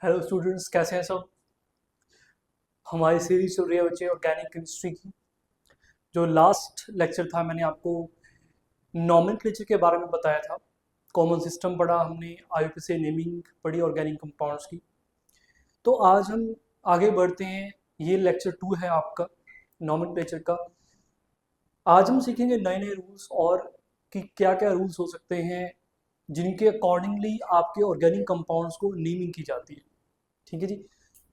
Hello students, कैसे हैं सब। हमारी सीरीज चल रही है बच्चे ऑर्गेनिक केमिस्ट्री की। जो लास्ट लेक्चर था मैंने आपको नॉमेनक्लेचर के बारे में बताया था। कॉमन सिस्टम पढ़ा हमने, आईयूपीएसी नेमिंग पढ़ी ऑर्गेनिक कंपाउंड्स की। तो आज हम आगे बढ़ते हैं। ये लेक्चर 2 है आपका नॉमेनक्लेचर का। आज हम सीखेंगे नए नए रूल्स और कि क्या क्या रूल्स हो सकते हैं जिनके अकॉर्डिंगली आपके ऑर्गेनिक कंपाउंड्स को नेमिंग की जाती है। ठीक है जी।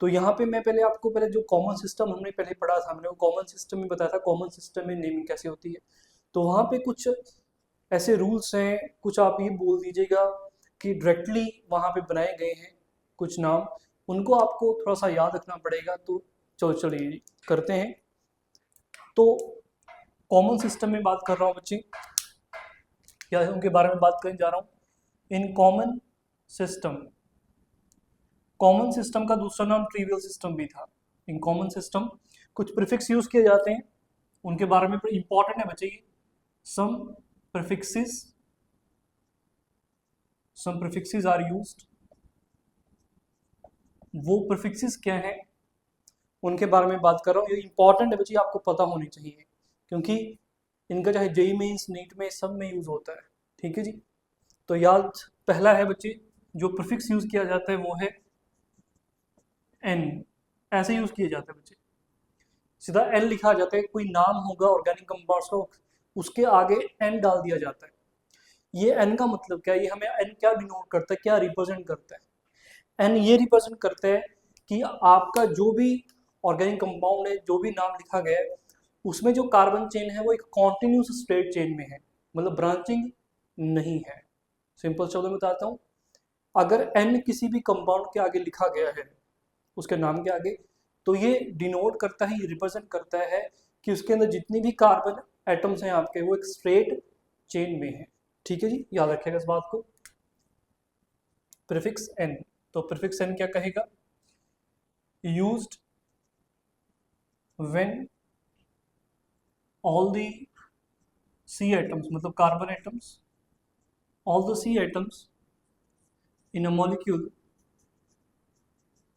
तो यहाँ पे मैं पहले आपको पहले जो कॉमन सिस्टम हमने पहले पढ़ा था, हमने वो कॉमन सिस्टम में बताया था कॉमन सिस्टम में नेमिंग कैसे होती है। तो वहाँ पे कुछ ऐसे रूल्स हैं, कुछ आप ये बोल दीजिएगा कि डायरेक्टली वहाँ पे बनाए गए हैं कुछ नाम, उनको आपको थोड़ा सा याद रखना पड़ेगा। तो चलो चलिए करते हैं। तो कॉमन सिस्टम में बात कर रहा हूँ बच्चे, क्या उनके बारे में बात करने जा रहा हूँ। In common system, common system का दूसरा नाम ट्रिवियल सिस्टम भी था। इन कॉमन सिस्टम कुछ प्रीफिक्स यूज किए जाते हैं, उनके बारे में इंपॉर्टेंट है बच्चे ये। Some prefixes, some prefixes are used. वो प्रीफिक्सेस क्या है उनके बारे में बात कर रहा हूँ। ये इंपॉर्टेंट है बच्चे, आपको पता होनी चाहिए क्योंकि इनका चाहे जेई मेंस नीट में सब में यूज होता है। ठीक है जी। तो याद, पहला है बच्चे जो प्रीफिक्स यूज किया जाता है वो है एन। ऐसे यूज किए जाते हैं बच्चे, सीधा एन लिखा जाता है। कोई नाम होगा ऑर्गेनिक कंपाउंड्स का, उसके आगे एन डाल दिया जाता है। ये एन का मतलब क्या है, ये हमें एन क्या डिनोट करता है, क्या रिप्रेजेंट करता है। एन ये रिप्रेजेंट करता है कि आपका जो भी ऑर्गेनिक कंपाउंड है, जो भी नाम लिखा गया है, उसमें जो कार्बन चेन है वो एक कॉन्टिन्यूस स्ट्रेट चेन में है, मतलब ब्रांचिंग नहीं है। सिंपल शब्दों में बताता हूँ, अगर एन किसी भी कंपाउंड के आगे लिखा गया है, उसके नाम के आगे, तो ये डिनोट करता है, ये रिप्रेजेंट करता है कि उसके अंदर जितनी भी कार्बन एटम्स हैं आपके, वो एक स्ट्रेट चेन में है। ठीक है जी, याद रखिएगा इस बात को। प्रीफिक्स एन, तो प्रीफिक्स एन क्या कहेगा, used when all the C atoms, मतलब carbon atoms, all the C atoms in a molecule,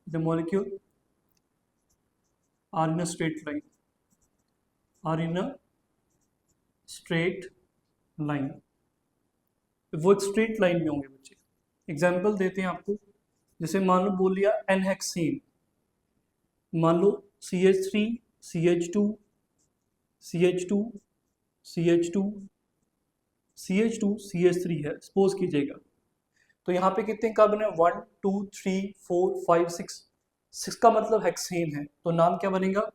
the molecule are in a straight line, are in a straight line, वो एक straight line में होंगे बच्चे। Example देते हैं आपको, जैसे मान लो बोल लिया एन हेक्सेन, मान लो CH3 CH2 CH2 CH2 CH2 CH3 है, सपोज कीजिएगा। तो यहाँ पे कितने कार्बन है, 1 2 3 4 5 6, 6 का मतलब हेक्सेन है, तो नाम क्या बनेगा,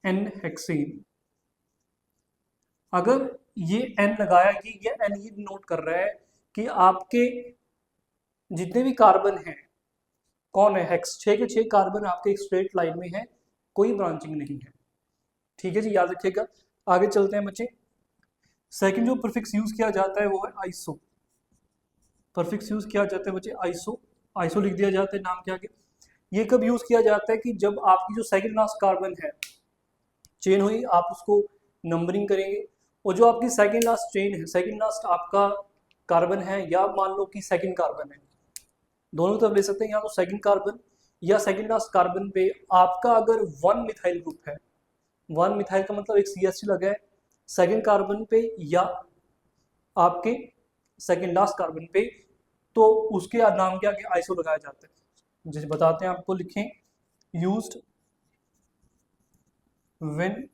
एन हेक्सेन। अगर ये एन लगाया, ये एन ये नोट कर रहा है कि आपके जितने भी कार्बन हैं, कौन है, हेक्स, 6 के 6 कार्बन आपके एक स्ट्रेट लाइन में है, कोई ब्रांचिंग नहीं है। ठीक है जी, याद रखिएगा। आगे चलते हैं बच्चे। सेकंड जो प्रीफिक्स यूज किया जाता है वो है आइसो। प्रीफिक्स यूज किया जाता है बच्चे आइसो, आइसो लिख दिया जाता है नाम के आगे। ये कब यूज किया जाता है कि जब आपकी जो सेकंड लास्ट कार्बन है, चेन हुई, आप उसको नंबरिंग करेंगे, और जो आपकी सेकंड लास्ट चेन है, सेकंड लास्ट आपका कार्बन है, या मान लो कि सेकंड कार्बन है, दोनों तरफ ले सकते हैं, या तो सेकंड कार्बन या सेकंड लास्ट कार्बन पे आपका अगर 1 मिथाइल ग्रुप है, 1 मिथाइल का मतलब एक CH3 लगा है सेकंड कार्बन पे या आपके सेकंड लास्ट कार्बन पे, तो उसके नाम के आगे आइसो लगाया जाता है। जैसे बताते हैं आपको, लिखें used when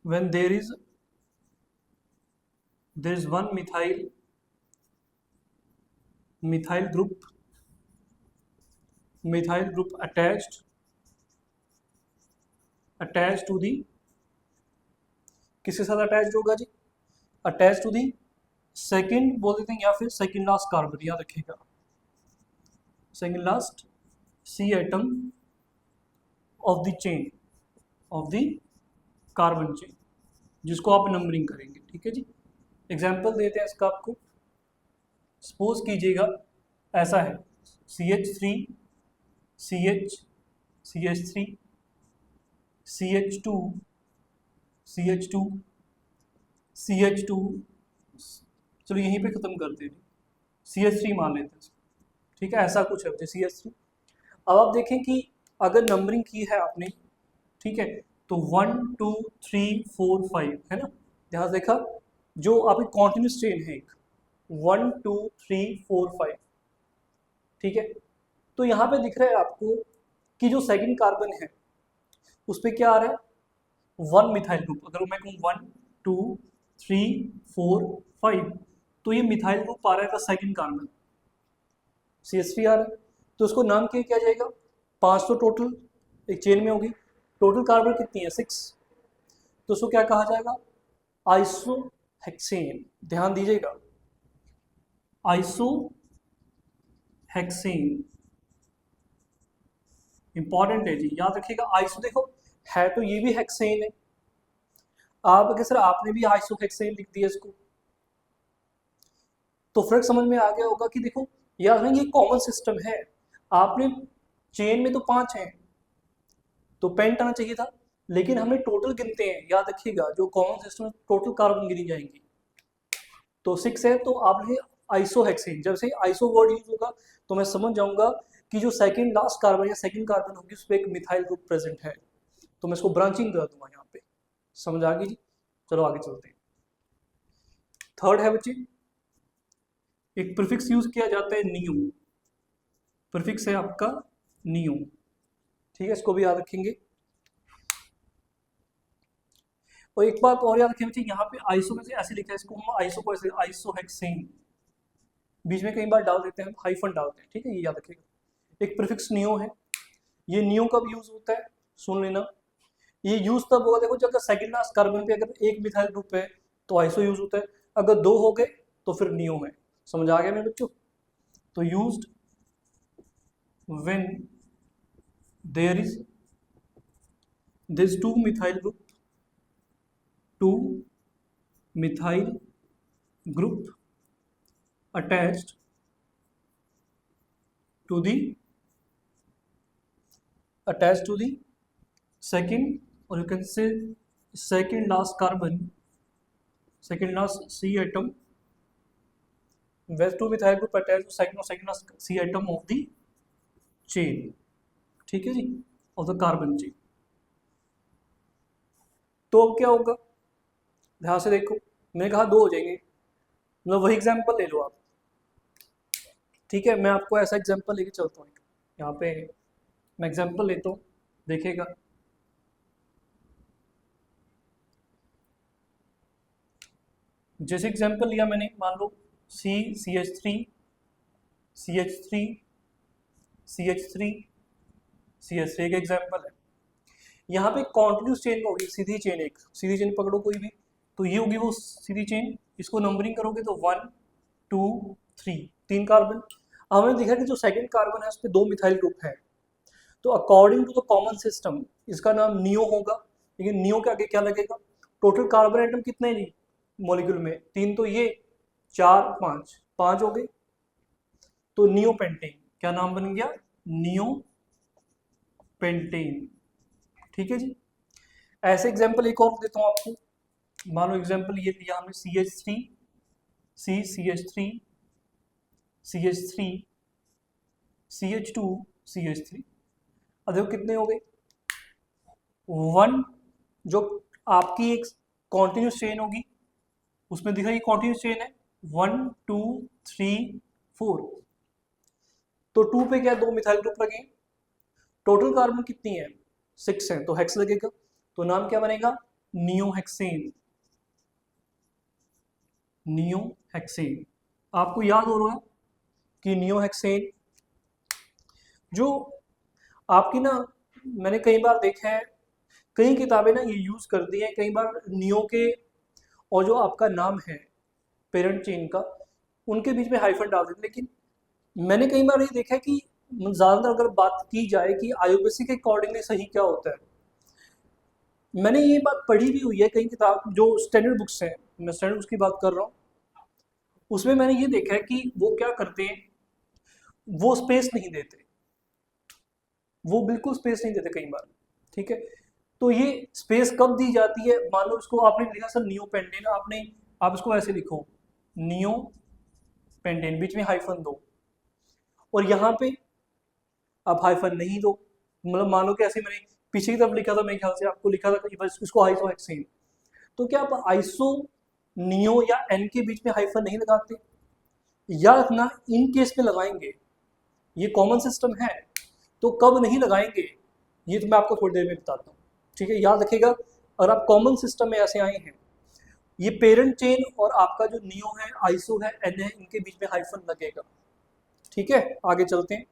when there is 1 methyl group attached to the, किसके साथ अटैच्ड होगा जी, अटैच टू दी सेकंड बोल देते हैं, या फिर सेकंड लास्ट कार्बन, याद रखिएगा second last C atom of the chain, of the carbon chain, जिसको आप नंबरिंग करेंगे। ठीक है जी। एग्जाम्पल देते हैं इसका आपको, सपोज कीजिएगा ऐसा है CH3 CH CH3 CH2 CH2 CH2, चलो यहीं पे खत्म करते हैं, CH3 मान लेते हैं। ठीक है, ऐसा कुछ है CH3। अब आप देखें कि अगर नंबरिंग की है आपने, ठीक है, तो 1 2 3 4 5 है ना, ध्यान से देखा, जो आपकी कॉन्टिन्यूस चेन है एक 1 2 3 4 5, ठीक है। तो यहाँ पे दिख रहा है आपको कि जो सेकंड कार्बन है उस पर क्या आ रहा है, 1 मिथाइल ग्रुप। अगर मैं कहूँ 1 2 3 4 5, तो ये मिथाइल ग्रुप आ रहा है सेकंड कार्बन, CH3 आ रहा है। तो उसको नाम क्या जाएगा, 5 तो टोटल एक चेन में होगी, टोटल कार्बन कितनी है 6, तो उसको क्या कहा जाएगा, आइसोहेक्सेन। ध्यान दीजिएगा, आइसोहेक्सेन इंपॉर्टेंट है जी, याद रखिएगा। आइसो देखो है तो ये भी हेक्सेन है, आप अगर सर आपने भी आइसोहेक्सेन लिख दिया इसको, तो फर्क समझ में आ गया होगा कि देखो याद रखिए ये कॉमन सिस्टम है, आपने चेन में तो 5 हैं तो पेंट आना चाहिए था, लेकिन हमें टोटल गिनते हैं, याद रखिएगा जो कॉमन सिस्टम में टोटल कार्बन गिनी जाएंगी, तो 6 है, तो आपने आइसोहेक्सेन, जब से आइसो वर्ड यूज होगा तो मैं समझ जाऊंगा कि जो सेकंड लास्ट कार्बन या सेकंड कार्बन होगी उस पर एक मिथाइल ग्रुप प्रेजेंट है, तो मैं इसको ब्रांचिंग कर दूंगा यहाँ पे। समझ आ गई जी, चलो आगे चलते हैं। थर्ड है बच्चे, एक प्रीफिक्स यूज किया जाता है नियो, प्रीफिक्स है आपका नियो, ठीक है, इसको भी याद रखेंगे। और एक बात और याद रखें बच्चे, यहाँ पे आइसो में से ऐसे लिखा है, इसको हम आइसो को ऐसे आइसोहेक्सेन, बीच में कई बार डाल देते हैं, हाइफन डालते हैं, ठीक है, ये याद रखिएगा। एक प्रीफिक्स नियो है, ये नियो कब यूज होता है सुन लेना, ये यूज तब होगा देखो जब सेकंड लास्ट कार्बन पे अगर एक मिथाइल ग्रुप है तो आइसो यूज होता है, अगर 2 हो गए तो फिर नियो है। समझ आ गया मेरे बच्चों, तो used when there is this 2 methyl group, 2 methyl group attached to the second, or you can say second last carbon, second last C atom, where 2 methyl group attached to second last C atom of the chain, ठीक है जी, of the carbon chain। तो अब क्या होगा, ध्यान से देखो, मैंने कहा 2 हो जाएंगे, मतलब वही एग्जाम्पल ले लो आप, ठीक है, मैं आपको ऐसा एग्जाम्पल लेके चलता हूँ, यहाँ पे मैं एग्जाम्पल लेता हूँ, देखिएगा। जैसे एग्जाम्पल लिया मैंने, मान लो CH3 CH3 CH3 CH3 एक एग्जाम्पल है। यहाँ पे कॉन्टिन्यूस चेन होगी, सीधी चेन, एक सीधी चेन पकड़ो कोई भी, तो ये होगी वो सीधी चेन, इसको नंबरिंग करोगे तो 1 2 3, 3 कार्बन। हमने देखा कि जो सेकंड कार्बन है उस पर 2 मिथाइल ग्रुप है, तो according to the common system इसका नाम नियो होगा, लेकिन नियो के आगे क्या लगेगा, टोटल कार्बन एटम कितने हैं जी मॉलिक्यूल में, 3 तो ये 4 5 5 हो गए, तो नियो पेंटेन, क्या नाम बन गया, नियो पेंटेन, ठीक है जी। ऐसे एग्जाम्पल एक और देता हूँ आपको, मान लो एग्जाम्पल ये लिया हमने CH3 CH3 CH3 CH2 CH3, अब देखो कितने हो गए, 1 जो आपकी एक कॉन्टिन्यूस चेन होगी उसमें दिख रहा है कॉन्टिन्यूस चेन है, 1 2 3 4, तो 2 पे क्या 2 मिथाइल ग्रुप लगे, टोटल कार्बन कितनी है 6 है, तो हेक्स लगेगा, तो नाम क्या बनेगा, नियोहेक्सेन, नियोहेक्सेन। आपको याद हो रहा है कि नियोहेक्सेन जो आपकी ना, मैंने कई बार देखा है, कई किताबें ना ये यूज करती हैं, कई बार नियो के और जो आपका नाम है पेरेंट चेन का उनके बीच में हाइफन डाल देते, लेकिन मैंने कई बार ये देखा है कि ज़्यादातर अगर बात की जाए कि आईयूपीएसी के अकॉर्डिंगली सही क्या होता है, मैंने ये बात पढ़ी भी हुई है कई किताब जो स्टैंडर्ड बुक्स हैं, मैं स्टैंडर्ड बुक्स की बात कर रहा हूँ, उसमें मैंने ये देखा है कि वो क्या करते हैं, वो स्पेस नहीं देते, वो बिल्कुल स्पेस नहीं देते कई बार, ठीक है। तो ये स्पेस कब दी जाती है, मान लो इसको आपने लिखा सर नियो पेंटेन, आपने आप इसको ऐसे लिखो नियो पेंटेन, बीच में हाइफन दो, और यहाँ पे आप हाइफन नहीं दो, मतलब मान लो कि ऐसे मैंने पीछे की तरफ लिखा था, मेरे ख्याल से आपको लिखा था कि बस इसको आइसो हेक्सेन, तो क्या आप आइसो नियो या एन के बीच में हाइफन नहीं लगाते? याद रखना इन केस में लगाएंगे, ये कॉमन सिस्टम है, तो कब नहीं लगाएंगे ये तो मैं आपको थोड़ी देर में बताता हूँ, ठीक है? याद रखिएगा, अगर आप कॉमन सिस्टम में ऐसे आए हैं, ये पेरेंट चेन और आपका जो नियो है, आइसो है, एन है, इनके बीच में हाइफन लगेगा, ठीक है? आगे चलते हैं।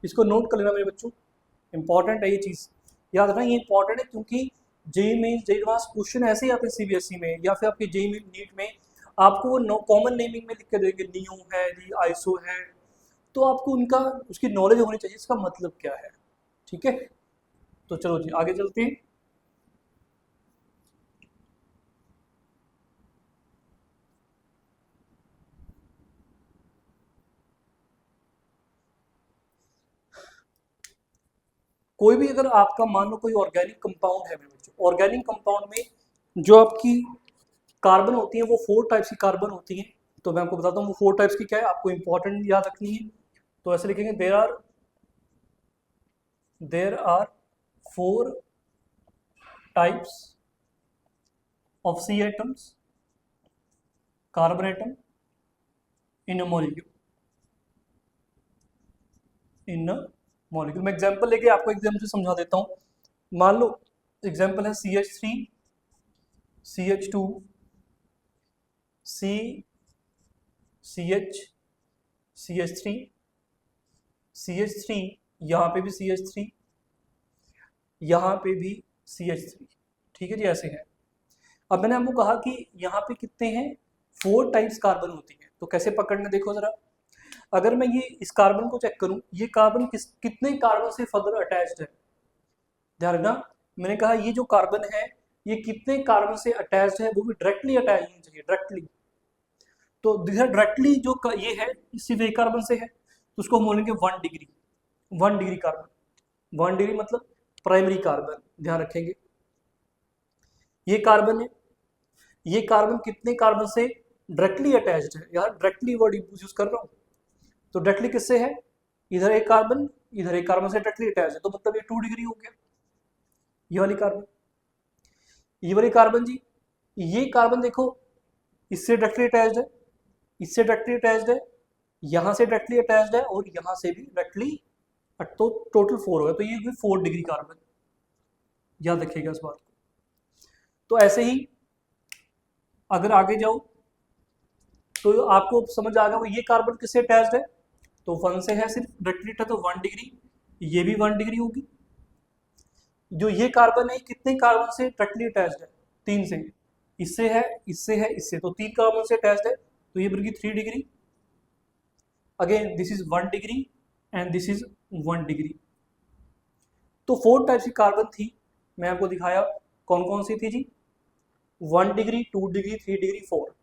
इसको नोट कर लेना मेरे बच्चों, इंपॉर्टेंट है ये चीज़, याद रखना ये इंपॉर्टेंट है, क्योंकि जेई में जेई पास क्वेश्चन ऐसे ही आते हैं सीबीएसई में या फिर आपके जेई में नीट में, आपको वो कॉमन नेमिंग में लिख के देंगे, नियो है जी, आइसो है, तो आपको उनका उसकी नॉलेज होनी चाहिए, इसका मतलब क्या है, ठीक है? तो चलो जी आगे चलते हैं। कोई भी अगर आपका मान लो कोई ऑर्गेनिक कंपाउंड है मेरे बच्चों, ऑर्गेनिक कंपाउंड में जो आपकी कार्बन होती है वो 4 टाइप्स की कार्बन होती हैं, तो मैं आपको बताता हूँ वो 4 टाइप्स की क्या है, आपको इंपॉर्टेंट याद रखनी है। तो ऐसे लिखेंगे, there are 4 types of C atoms, carbon atom in a molecule, in a molecule. मैं एग्जांपल लेके आपको एकदम से समझा देता हूँ। मान लो एग्जांपल है CH3, CH2, C, CH, CH3, CH3, यहाँ पे भी CH3, यहाँ पे भी CH3, ठीक है जी, ऐसे है। अब मैंने आपको कहा कि यहाँ पे कितने हैं, 4 टाइप्स कार्बन होती है, तो कैसे पकड़ना देखो जरा। अगर मैं ये इस कार्बन को चेक करूं, ये कार्बन कितने कार्बन से फर्दर अटैच्ड है, ध्यान रखना, मैंने कहा ये जो कार्बन है ये कितने कार्बन से अटैच्ड है, वो भी डायरेक्टली अटैच होनी चाहिए, डायरेक्टली। तो डायरेक्टली जो ये है सिर्फ एक कार्बन से है, तो उसको हम बोलेंगे 1 डिग्री, 1 डिग्री कार्बन, 1 डिग्री मतलब प्राइमरी कार्बन, ध्यान रखेंगे। ये कार्बन है, ये कार्बन कितने कार्बन से डायरेक्टली अटैच्ड है, यार डायरेक्टली वर्ड यूज कर रहा हूँ, तो डायरेक्टली किससे है, इधर एक कार्बन, इधर एक कार्बन से डायरेक्टली अटैच है, तो मतलब ये 2 डिग्री हो गया। ये वाली कार्बन, ये वाली कार्बन जी, ये कार्बन देखो इससे डायरेक्टली अटैच्ड है, इससे डायरेक्टली अटैच्ड है, यहाँ से डायरेक्टली अटैच्ड है और यहाँ से भी डायरेक्टली, तो टोटल 4 हो गया, तो ये भी 4 डिग्री कार्बन, याद रखिएगा इस बात को। तो ऐसे ही अगर आगे जाओ तो आपको समझ आ गया ये कार्बन किससे अटैच्ड है, तो 1 से है सिर्फ डायरेक्टली, तो 1 डिग्री, ये भी 1 डिग्री होगी। जो ये कार्बन है कितने कार्बन से डायरेक्टली अटैच्ड है, 3 से, इससे है, इससे है, इससे, तो 3 कार्बन से अटैच्ड है, तो ये बनेगी 3 degree. Again this is 1 degree and this is 1 degree. तो 4 टाइप्स की कार्बन थी, मैं आपको दिखाया कौन कौन सी थी जी, 1 डिग्री, 2 डिग्री, 3 डिग्री, 4।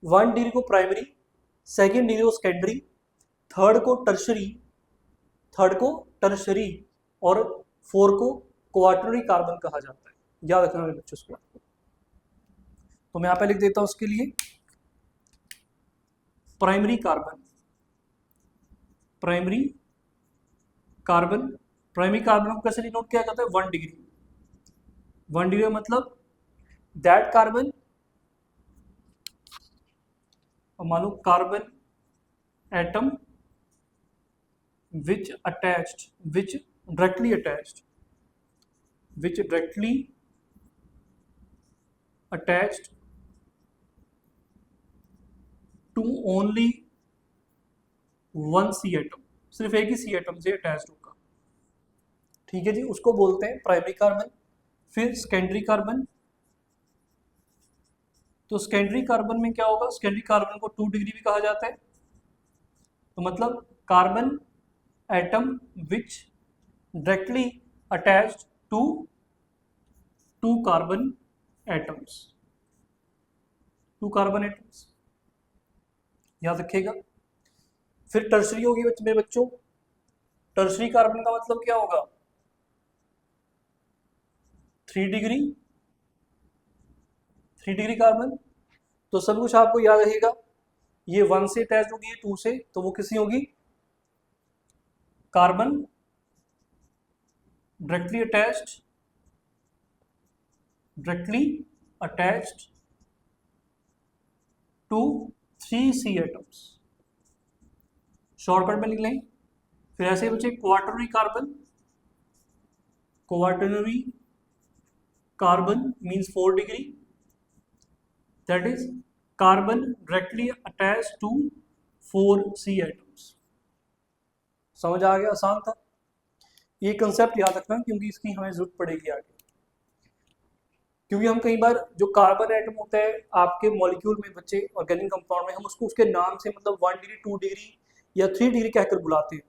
1 डिग्री को प्राइमरी, सेकेंड डिग्री को सेकेंडरी, थर्ड को टर्शरी, थर्ड को टर्शरी, और 4 को क्वार्टररी कार्बन कहा जाता है, याद रखना मेरे बच्चों इसको। तो मैं यहाँ पे लिख देता हूँ उसके लिए primary carbon, primary carbon, primary carbon को कैसे डिनोट किया जाता है, 1 डिग्री, 1 डिग्री मतलब दैट कार्बन, मान low carbon atom which attached, which directly attached, which directly attached to only 1 C atom, सिर्फ एक ही सी एटम से अटैच्ड होगा, ठीक है जी, उसको बोलते हैं प्राइमरी कार्बन। फिर सेकेंडरी कार्बन, तो सेकेंडरी कार्बन में क्या होगा, सेकेंडरी कार्बन को 2 डिग्री भी कहा जाता है, तो मतलब carbon atom which directly attached to 2 carbon atoms, 2 carbon atoms, याद रखिएगा। फिर टर्सरी होगी मेरे बच्चों, टर्सरी कार्बन का मतलब क्या होगा, 3 डिग्री, 3 डिग्री कार्बन, तो सब कुछ आपको याद रहेगा। ये 1 से अटैच होगी, ये 2 से, तो वो किससे होगी? Carbon directly attached to 3 C atoms. Shortcut में लिख लें। फिर ऐसे बचे quaternary carbon means 4 degree, that is carbon directly attached to 4 C atoms. समझ आ गया? आसान था। ये कंसेप्ट याद रखना क्योंकि इसकी हमें जरूरत पड़ेगी आगे, क्योंकि हम कई बार जो कार्बन एटम होता है आपके मॉलिक्यूल में बच्चे ऑर्गेनिक कंपाउंड में, हम उसको उसके नाम से मतलब 1 डिग्री 2 डिग्री या 3 डिग्री कहकर बुलाते हैं।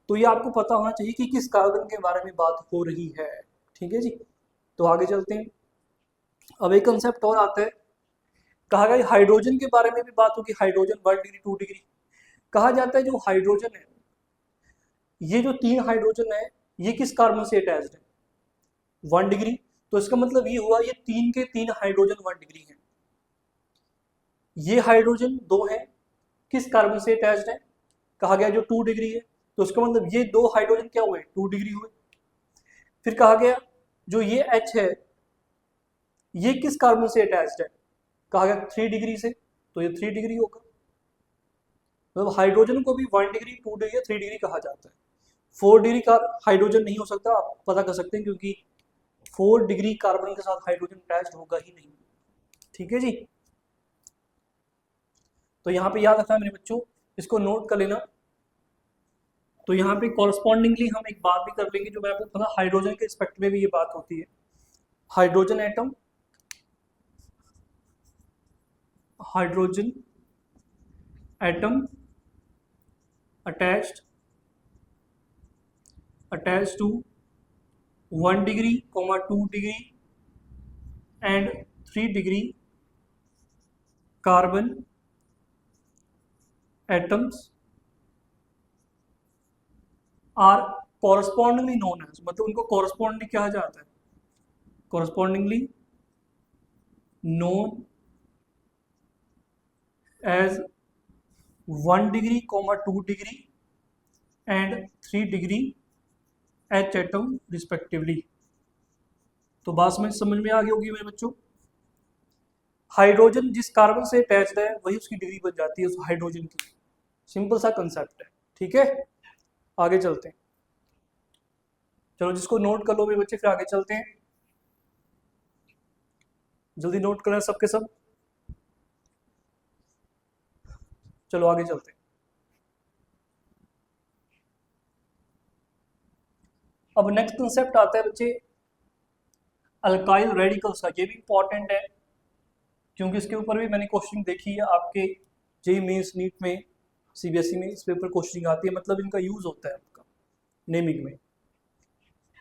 तो ये आपको पता होना चाहिए कि किस कार्बन के बारे में बात हो रही है। ठीक है जी, तो आगे चलते हैं। अब एक कंसेप्ट और आता है, कहा गया हाइड्रोजन के बारे में भी बात होगी। हाइड्रोजन 1 डिग्री 2 डिग्री कहा जाता है। जो हाइड्रोजन है, ये जो 3 हाइड्रोजन है, ये किस कार्बन से अटैच्ड है? 1 डिग्री। तो इसका मतलब ये हुआ ये 3 के 3 हाइड्रोजन 1 डिग्री हैं। ये हाइड्रोजन 2 है, किस कार्बन से अटैच्ड है? कहा गया जो 2 डिग्री है। तो इसका मतलब ये 2 हाइड्रोजन क्या हुए? 2 डिग्री हुए। फिर कहा गया जो ये H है, ये किस कार्बन से अटैच्ड है? कहा गया 3 डिग्री से, तो ये 3 डिग्री होगा। मतलब हाइड्रोजन को भी 1 डिग्री 2 डिग्री 3 डिग्री कहा जाता है। 4 डिग्री का हाइड्रोजन नहीं हो सकता, आप पता कर सकते हैं, क्योंकि 4 डिग्री कार्बन के साथ हाइड्रोजन अटैच्ड होगा ही नहीं। ठीक है जी, तो यहाँ पे याद रखना मेरे बच्चों, इसको नोट कर लेना। तो यहाँ पे कॉरस्पॉन्डिंगली हम एक बात भी कर लेंगे, जो मैं आपको पता हाइड्रोजन के रिस्पेक्ट में भी ये बात होती है। Hydrogen atom attached to 1 degree, 2 degree and 3 degree carbon atoms are correspondingly known as, मतलब उनको कॉरस्पॉन्डिंगली कहा जाता है, correspondingly known as 1 degree, 2 degree and 3 degree H atom respectively. तो बात में समझ में आ गई होगी मेरे बच्चों। हाइड्रोजन जिस कार्बन से अटैच्ड है वही उसकी डिग्री बन जाती है उस हाइड्रोजन की। सिंपल सा कंसेप्ट है। ठीक है, आगे चलते हैं। चलो जिसको नोट कर लो मेरे बच्चे, फिर आगे चलते हैं। जल्दी नोट करना सबके सब। चलो आगे चलते हैं। अब नेक्स्ट कंसेप्ट आता है बच्चे अल्काइल रेडिकल्स का। ये भी इंपॉर्टेंट है क्योंकि इसके ऊपर भी मैंने क्वेश्चन देखी है आपके जेईई मेंस नीट में, सीबीएसई में इस पेपर क्वेश्चन आती है, मतलब इनका यूज होता है आपका नेमिंग में।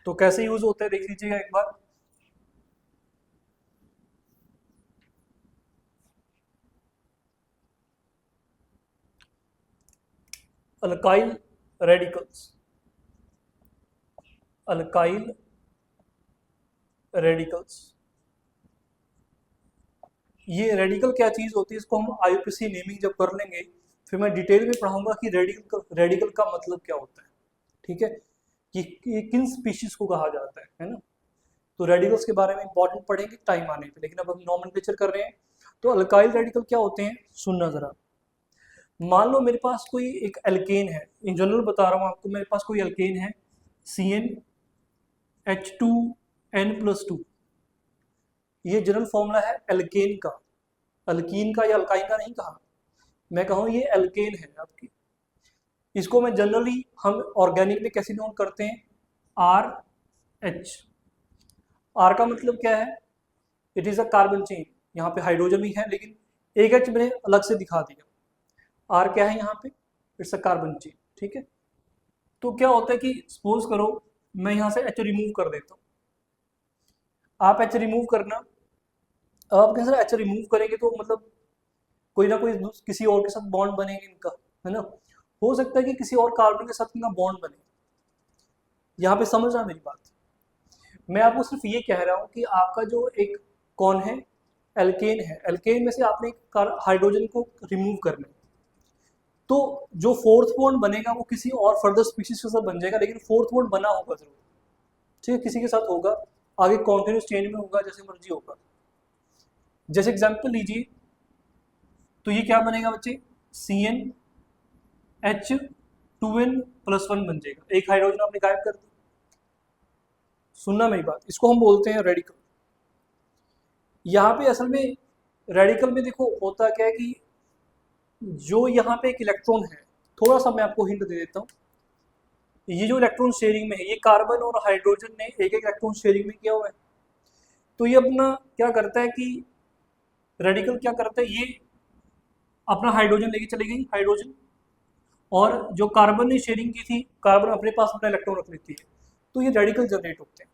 तो कैसे यूज होता है देख लीजिएगा एक बार। अल्काइल रेडिकल्स, ये रेडिकल क्या चीज होती है, इसको हम आईयूपीएसी नेमिंग जब कर लेंगे फिर मैं डिटेल में पढ़ाऊंगा कि रेडिकल का मतलब क्या होता है। ठीक है, कि किन स्पीशीज को कहा जाता है ना। तो रेडिकल्स के बारे में इंपॉर्टेंट पढ़ेंगे टाइम आने पे, लेकिन अब हम नॉमेनक्लेचर कर रहे हैं। तो अल्काइल रेडिकल क्या होते हैं, सुनना जरा। मान लो मेरे पास कोई एक एल्केन है, इन जनरल बता रहा हूँ आपको, मेरे पास कोई एल्केन है CnH2n+2। ये जनरल फॉर्मूला है एल्केन का, अल्कीन का या अल्काइन का नहीं कहा, मैं कहूँ ये एल्केन है आपकी। इसको मैं जनरली हम ऑर्गेनिक में कैसे नोट करते हैं, RH। R का मतलब क्या है, it is a carbon chain. यहाँ पे हाइड्रोजन भी है लेकिन एक H मैंने अलग से दिखा दिया। R क्या है यहाँ पे, इट्स अ कार्बन चेन। ठीक है, तो क्या होता है कि सपोज करो मैं यहाँ से H रिमूव कर देता हूँ, आप H रिमूव करना। अब आप कैसे H रिमूव करेंगे तो मतलब कोई ना कोई किसी और के साथ बॉन्ड बनेगा इनका, है ना। हो सकता है कि किसी और कार्बन के साथ इनका बॉन्ड बने। यहाँ पे समझना मेरी बात, मैं आपको सिर्फ ये कह रहा हूँ कि आपका जो एक कौन है एल्केन है, एल्केन में से आपने एक हाइड्रोजन को रिमूव करना है, तो जो फोर्थ बॉन्ड बनेगा वो किसी और फर्दर स्पीशीज के साथ बन जाएगा, लेकिन फोर्थ बॉन्ड बना होगा जरूर, ठीक है, किसी के साथ होगा, आगे कॉन्टिन्यूस चेन में होगा, जैसे मर्जी होगा। जैसे एग्जाम्पल लीजिए, तो ये क्या बनेगा बच्चे, CnH2n+1 बन जाएगा, एक हाइड्रोजन आपने गायब कर दी। सुनना मेरी बात, इसको हम बोलते हैं रेडिकल। यहाँ पे असल में रेडिकल में देखो होता क्या है कि जो यहाँ पे एक इलेक्ट्रॉन है, थोड़ा सा मैं आपको हिंट दे देता हूँ, ये जो इलेक्ट्रॉन शेयरिंग में है, ये कार्बन और हाइड्रोजन ने एक एक इलेक्ट्रॉन शेयरिंग में किया हुआ है, तो ये अपना क्या करता है कि रेडिकल क्या करता है, ये अपना हाइड्रोजन लेके चली गई, हाइड्रोजन, और जो कार्बन ने शेयरिंग की थी, कार्बन अपने पास अपना इलेक्ट्रॉन रख लेती है, तो ये रेडिकल जनरेट होते हैं।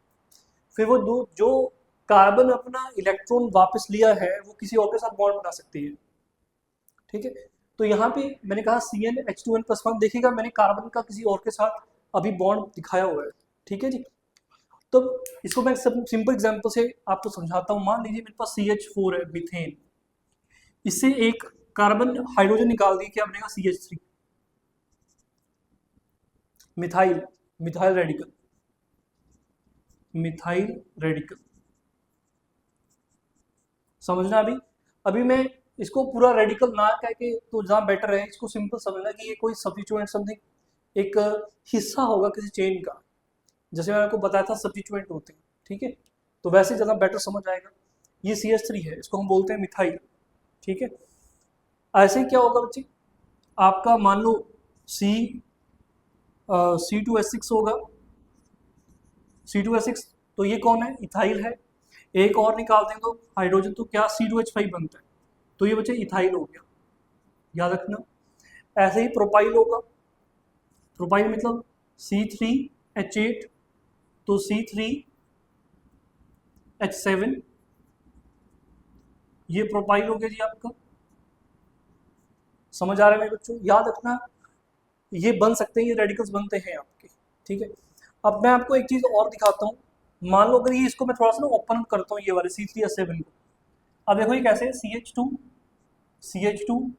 फिर वो दो जो कार्बन अपना इलेक्ट्रॉन वापस लिया है वो किसी और के साथ बॉन्ड बना सकती है, ठीक है। तो यहाँ पे मैंने कहा CnH2n+1, देखिएगा मैंने कार्बन का किसी और के साथ अभी बॉन्ड दिखाया हुआ है, ठीक है जी। तो इसको मैं सिंपल एग्जांपल से आपको समझाता हूँ। मान लीजिए मेरे पास CH4 है, मीथेन, इससे एक कार्बन हाइड्रोजन निकाल दी, क्या बनेगा, CH3, methyl, methyl radical, methyl radical. समझना अभी, अभी मैं इसको पूरा रेडिकल ना कह के तो ज़्यादा बेटर है, इसको सिंपल समझना कि ये कोई सब्स्टिट्यूएंट समथिंग एक हिस्सा होगा किसी चेन का, जैसे मैंने आपको बताया था सब्स्टिट्यूएंट होते हैं, ठीक है, तो वैसे ज़्यादा बेटर समझ आएगा। ये CH3 है, इसको हम बोलते हैं मिथाइल, ठीक है। ऐसे ही क्या होगा बच्चे, आपका मान लो C2H6 होगा, C2H6, तो ये कौन है, इथाइल है, एक और निकाल दें तो हाइड्रोजन, तो क्या C2H5 बनता है, तो ये बच्चे इथाइल हो गया, याद रखना। ऐसे ही प्रोपाइल होगा, प्रोपाइल मतलब C3H8, तो C3H7, ये प्रोपाइल हो गया जी आपका। समझ आ रहा है मेरे बच्चों, याद रखना, ये बन सकते हैं, ये रेडिकल्स बनते हैं आपके, ठीक है। अब मैं आपको एक चीज़ और दिखाता हूँ, मान लो अगर ये इसको मैं थोड़ा सा ना ओपन करता हूँ, ये वाले C3H7 को, अब देखो ये कैसे है, CH2 CH2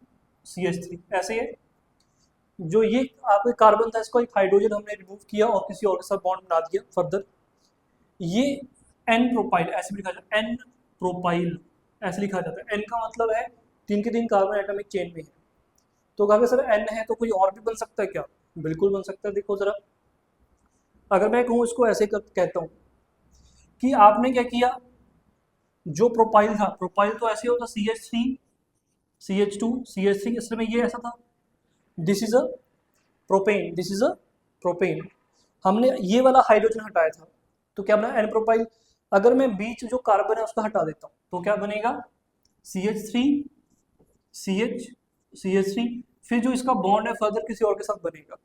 CH3, ऐसे है। जो ये आपके कार्बन था, इसको एक हाइड्रोजन हमने रिमूव किया और किसी और के साथ बॉन्ड बना दिया फर्दर, ये N प्रोपाइल, ऐसे भी लिखा जाता है, N प्रोपाइल ऐसे लिखा जाता है। N का मतलब है 3 के 3 कार्बन एटॉमिक चेन में है, तो कहा सर N है तो कोई और भी बन सकता है क्या, बिल्कुल बन सकता है। देखो जरा, अगर मैं कहूँ इसको ऐसे कहता हूँ कि आपने क्या किया, जो प्रोपाइल था, प्रोपाइल तो ऐसे होता CH3 CH2 CH3, इसमें ये ऐसा था, this is a propane, this is a propane, हमने ये वाला हाइड्रोजन हटाया था, तो क्या बना, N प्रोपाइल। अगर मैं बीच जो कार्बन है उसका हटा देता हूँ तो क्या बनेगा, CH3 CH CH3, फिर जो इसका बॉन्ड है फर्दर किसी और के साथ बनेगा,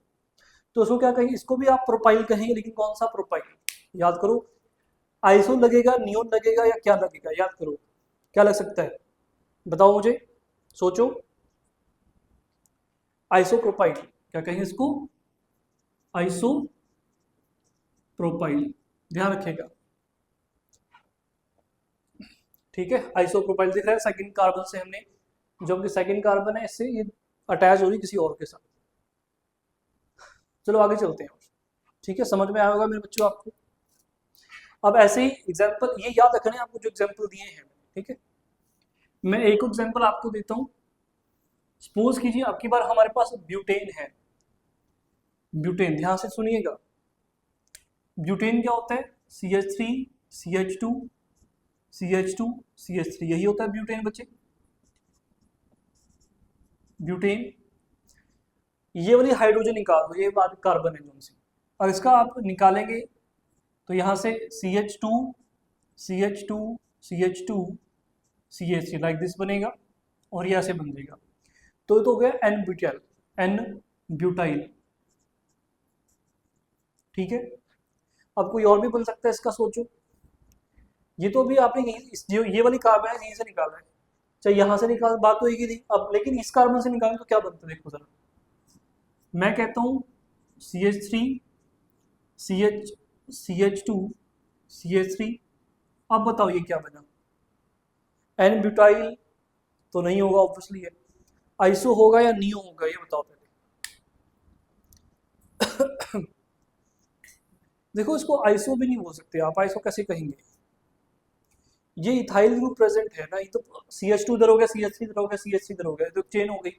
तो उसको क्या कहेंगे, इसको भी आप प्रोपाइल कहेंगे, लेकिन कौन सा प्रोपाइल, याद करो, आइसो लगेगा, नियोन लगेगा, या क्या लगेगा, याद करो क्या लग सकता है, बताओ मुझे, सोचो, आइसोप्रोपाइल, क्या कहेंगे इसको, आइसो प्रोपाइल, ध्यान रखिएगा, ठीक है। आइसोप्रोपाइल दिख रहा है, सेकंड कार्बन से हमने, जो कि सेकंड कार्बन है इससे ये अटैच हो रही किसी और के साथ। चलो आगे चलते हैं, ठीक है, समझ में आया होगा मेरे बच्चों आपको। अब ऐसे ही एग्जाम्पल ये याद रखना है आपको, जो एग्जाम्पल दिए हैं, ठीक है। मैं एक एग्जाम्पल आपको देता हूँ, सपोज कीजिए आपकी बार हमारे पास ब्यूटेन है, ब्यूटेन, ध्यान से सुनिएगा, ब्यूटेन क्या होता है, CH3 CH2 CH2 CH3, यही होता है ब्यूटेन बच्चे, ब्यूटेन। ये वाली हाइड्रोजन निकाल दो, ये बात कार्बन है जो से, और इसका आप निकालेंगे तो यहाँ से CH2 CH2 CH2 CH3 like this बनेगा, और ये ऐसे बन जाएगा, तो ये तो हो गया N ब्यूटाइल, N ब्यूटाइल, ठीक है। अब कोई और भी बन सकता है इसका, सोचो, ये तो भी आपने जो ये वाली कार्बन है यहीं से निकाला है, चाहे यहाँ से निकाल, बात तो एक ही थी, अब लेकिन इस कार्बन से निकालें तो क्या बनता है, देखो जरा, मैं कहता हूँ CH3 CH2 CH3, अब बताओ ये क्या बना, एन ब्यूटाइल तो नहीं होगा ऑब्वियसली है। आइसो होगा या नियो होगा, ये बताओ पहले। देखो इसको आइसो भी नहीं बोल सकते आप, आइसो कैसे कहेंगे, ये इथाइल ग्रुप प्रेजेंट है ना, ये तो CH2 इधर हो गया, CH3 इधर हो गया, CH3 इधर हो गया, तो चेन हो गई।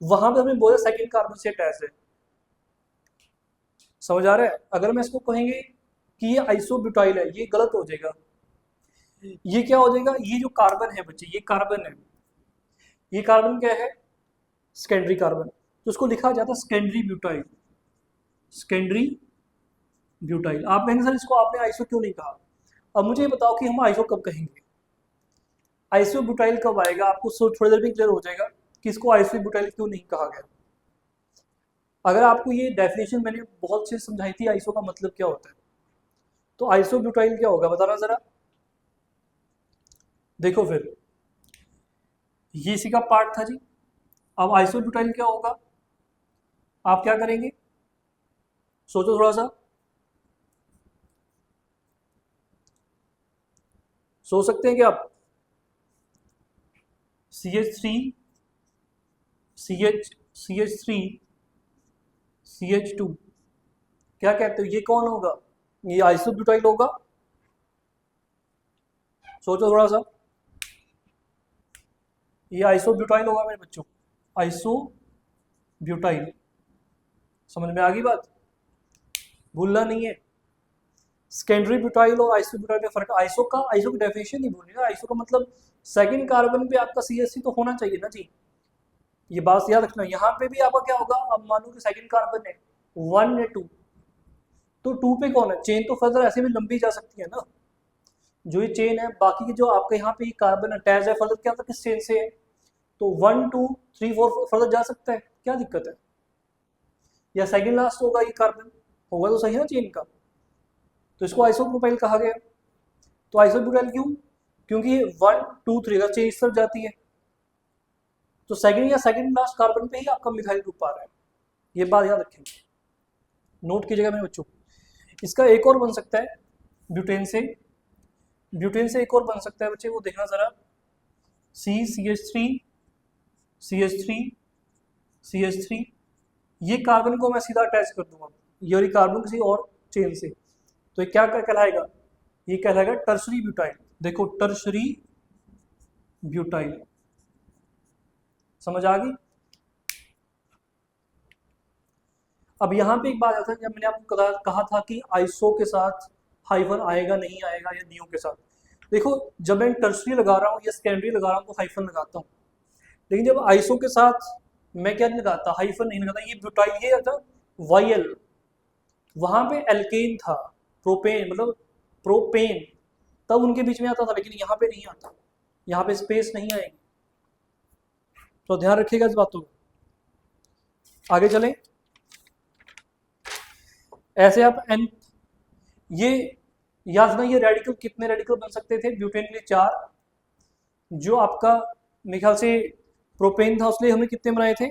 वहां पे हमने बोला सेकंड कार्बन से अटैच है, समझ आ रहा है। अगर मैं इसको कहेंगे कि ये आइसोब्यूटाइल है, ये गलत हो जाएगा। ये क्या हो जाएगा, ये जो कार्बन है बच्चे, ये कार्बन है, ये कार्बन क्या है, सेकेंडरी कार्बन, तो उसको लिखा जाता है सेकेंडरी ब्यूटाइल, सेकेंडरी ब्यूटाइल। आप कहेंगे सर इसको आपने आइसो क्यों नहीं कहा। अब मुझे ये बताओ कि हम आइसो कब कहेंगे, आइसोब्यूटाइल कब आएगा, आपको थोड़ी देर में क्लियर हो जाएगा कि इसको आइसोब्यूटाइल क्यों नहीं कहा गया। अगर आपको ये डेफिनेशन मैंने बहुत से समझाई थी, आइसो का मतलब क्या होता है, तो आइसोब्यूटाइल क्या होगा बताना जरा। देखो फिर ये इसी का पार्ट था जी। अब आइसोब्यूटाइल क्या होगा, आप क्या करेंगे, सोचो थोड़ा सा, सोच सकते हैं कि आप CH3 CH3 CH2 क्या कहते हो, ये कौन होगा, ये आइसोब्यूटाइल होगा। सोचो थोड़ा सा, ये आइसोब्यूटाइल होगा मेरे बच्चों, आइसोब्यूटाइल। समझ में आ गई बात, भूलना नहीं है। सेकेंडरी ब्यूटाइल और आइसोब्यूटाइल में फर्क, आइसो की डेफिनेशन नहीं भूलनी ना, आइसो का मतलब सेकंड कार्बन पे आपका CH3 तो होना चाहिए ना जी, ये बात याद रखना। यहाँ पे भी आपका क्या होगा, अब मानो कि सेकंड कार्बन है 1 या 2, तो 2 पे कौन है, चेन तो फर्दर ऐसे भी लंबी जा सकती है ना, जो ये चेन है, बाकी की जो आपके यहाँ पे कार्बन अटैच है फर्दर क्या होता है, किस चेन से है, तो 1 2 3 4 फर्दर जा सकता है, क्या दिक्कत है। या सेकंड लास्ट होगा ये कार्बन, होगा तो सही है ना चेन का, तो इसको आइसोप्रोपाइल कहा गया। तो आइसोब्यूटाइल क्यों, क्योंकि 1 2 3 का चेन इस तरफ जाती है, तो सेकंड या सेकंड लास्ट कार्बन पे ही आपका मिथाइल ग्रुप आ रहा है, ये बात याद रखेंगे, नोट कीजिएगा मेरे बच्चों। इसका एक और बन सकता है ब्यूटेन से, ब्यूटेन से एक और बन सकता है बच्चे, वो देखना जरा, CH3 CH3 CH3, ये कार्बन को मैं सीधा अटैच कर दूंगा, ये कार्बन किसी और चेन से, तो ये क्या कहलाएगा, ये कहलाएगा टर्शरी ब्यूटाइल। देखो टर्शरी ब्यूटाइल, समझ आ गई। अब यहाँ पे एक बात आता है, जब मैंने आपको कहा था कि आइसो के साथ हाइफन आएगा नहीं आएगा या नियो के साथ, देखो जब मैं टर्शरी लगा रहा हूँ या सेकेंडरी लगा रहा हूँ तो हाइफन लगाता हूँ, लेकिन जब आइसो के साथ मैं क्या नहीं लगाता, हाइफन नहीं लगाता। ये ब्यूटाइल ये था YL, वहां पे एल्केन था, प्रोपेन मतलब प्रोपेन, तब उनके बीच में आता था, लेकिन यहाँ पे नहीं आता, यहाँ पे स्पेस नहीं आएगी, तो ध्यान रखिएगा इस बातों को। आगे चलें, ऐसे आप एन, ये याद रखना, ये रेडिकल कितने रेडिकल बन सकते थे ब्यूटेन के लिए 4, जो आपका मेरे ख्याल से प्रोपेन था उसके लिए हमने कितने बनाए थे,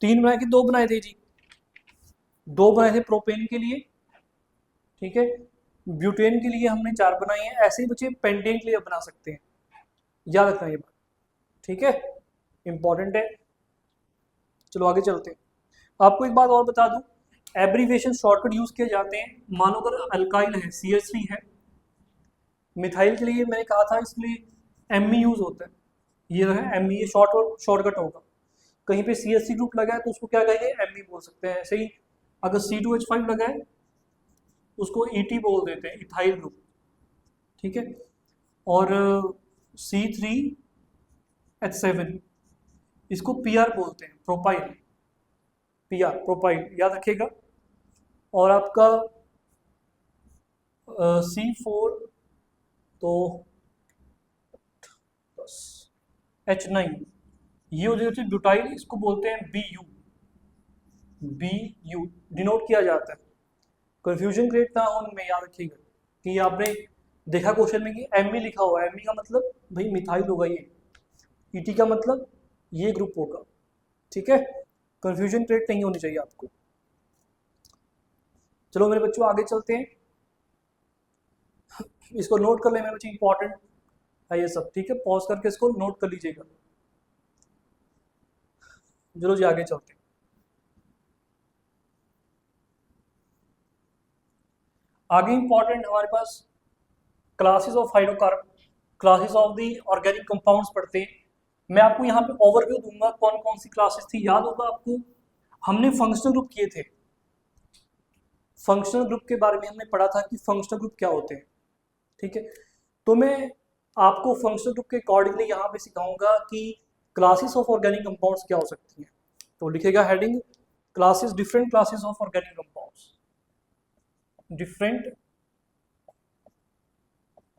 3 बनाए थे, 2 बनाए थे जी, 2 बनाए थे प्रोपेन के लिए, ठीक है। ब्यूटेन के लिए हमने 4 बनाए हैं, ऐसे ही बच्चे पेंटेन के लिए बना सकते हैं, याद रखना ये बात, ठीक है, इंपॉर्टेंट है। चलो आगे चलते हैं। आपको एक बात और बता दूं, एब्रीविएशन शॉर्टकट यूज किए जाते हैं, मानो अगर अल्काइल है CH3 है, मिथाइल के लिए मैंने कहा था इसलिए ME यूज होता है, ये है ME, ये शॉर्टकट होगा। कहीं पे CH3 ग्रुप लगा है तो उसको क्या कहेंगे, ME बोल सकते हैं। ऐसे ही अगर C2H5 लगा है उसको ET बोल देते हैं, इथाइल ग्रुप, ठीक है। और C3H7 इसको PR बोलते हैं, प्रोपाइल, PR प्रोपाइल, याद रखिएगा। और आपका C4 तो H9, ये हो जाती है ब्यूटाइल, इसको बोलते हैं BU डिनोट किया जाता है। कंफ्यूजन क्रिएट ना हो उनमें, याद रखिएगा कि आपने देखा क्वेश्चन में कि ME लिखा हुआ है, ME का मतलब भाई मिथाइल होगा ये, ET का मतलब ये ग्रुप होगा, ठीक है, कंफ्यूजन क्रिएट नहीं होनी चाहिए आपको। चलो मेरे बच्चों आगे चलते हैं, इसको नोट कर लें मेरे बच्चे, इंपॉर्टेंट है ये सब, ठीक है। पॉज करके इसको नोट कर लीजिएगा। चलो जी आगे चलते हैं। आगे इंपॉर्टेंट हमारे पास classes of hydrocarbon, classes of the organic compounds पढ़ते हैं। मैं आपको यहाँ पे ओवरव्यू दूंगा कौन कौन सी क्लासेस थी। याद होगा आपको, हमने फंक्शनल ग्रुप किए थे। फंक्शनल ग्रुप के बारे में हमने पढ़ा था कि फंक्शनल ग्रुप क्या होते हैं, ठीक है। तो मैं आपको फंक्शनल ग्रुप के अकॉर्डिंगली यहाँ पे सिखाऊंगा कि क्लासेस ऑफ ऑर्गेनिक कंपाउंड्स क्या हो सकती हैं। तो लिखेगा heading classes, different classes of organic compounds, different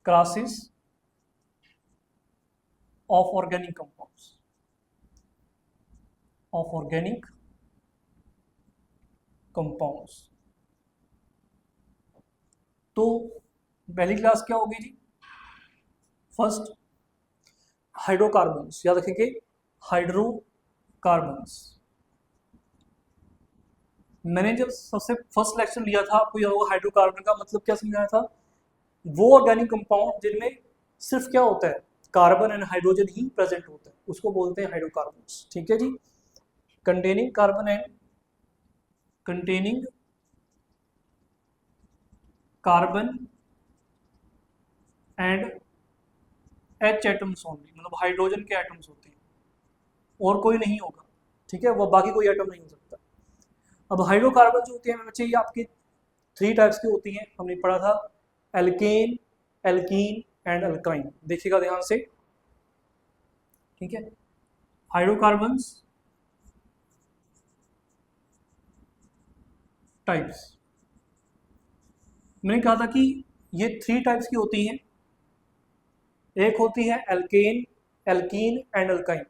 classes of organic compounds, of organic compounds. तो पहली क्लास क्या होगी जी? फर्स्ट हाइड्रोकार्बन्स, याद रखेंगे हाइड्रोकार्बन्स। मैंने जब सबसे फर्स्ट लेक्चर लिया था आपको याद होगा, हाइड्रोकार्बन का मतलब क्या समझाया था? वो ऑर्गेनिक कंपाउंड जिनमें सिर्फ क्या होता है, कार्बन एंड हाइड्रोजन ही प्रेजेंट होता है, उसको बोलते हैं हाइड्रोकार्बन्स, ठीक है जी। Containing carbon and containing carbon and H atoms only, मतलब हाइड्रोजन के एटम्स होते हैं और कोई नहीं होगा, ठीक है। वो बाकी कोई एटम नहीं हो सकता। अब हाइड्रोकार्बन जो होते हैं बच्चे, ये आपके 3 टाइप्स की होती हैं, हमने पढ़ा था एल्केन, एल्कीन एंड अल्काइन। देखिएगा ध्यान से, ठीक है। हाइड्रोकार्बन्स टाइप्स, मैंने कहा था कि ये 3 टाइप्स की होती हैं। एक होती है एल्केन, एल्कीन एंड अल्काइन।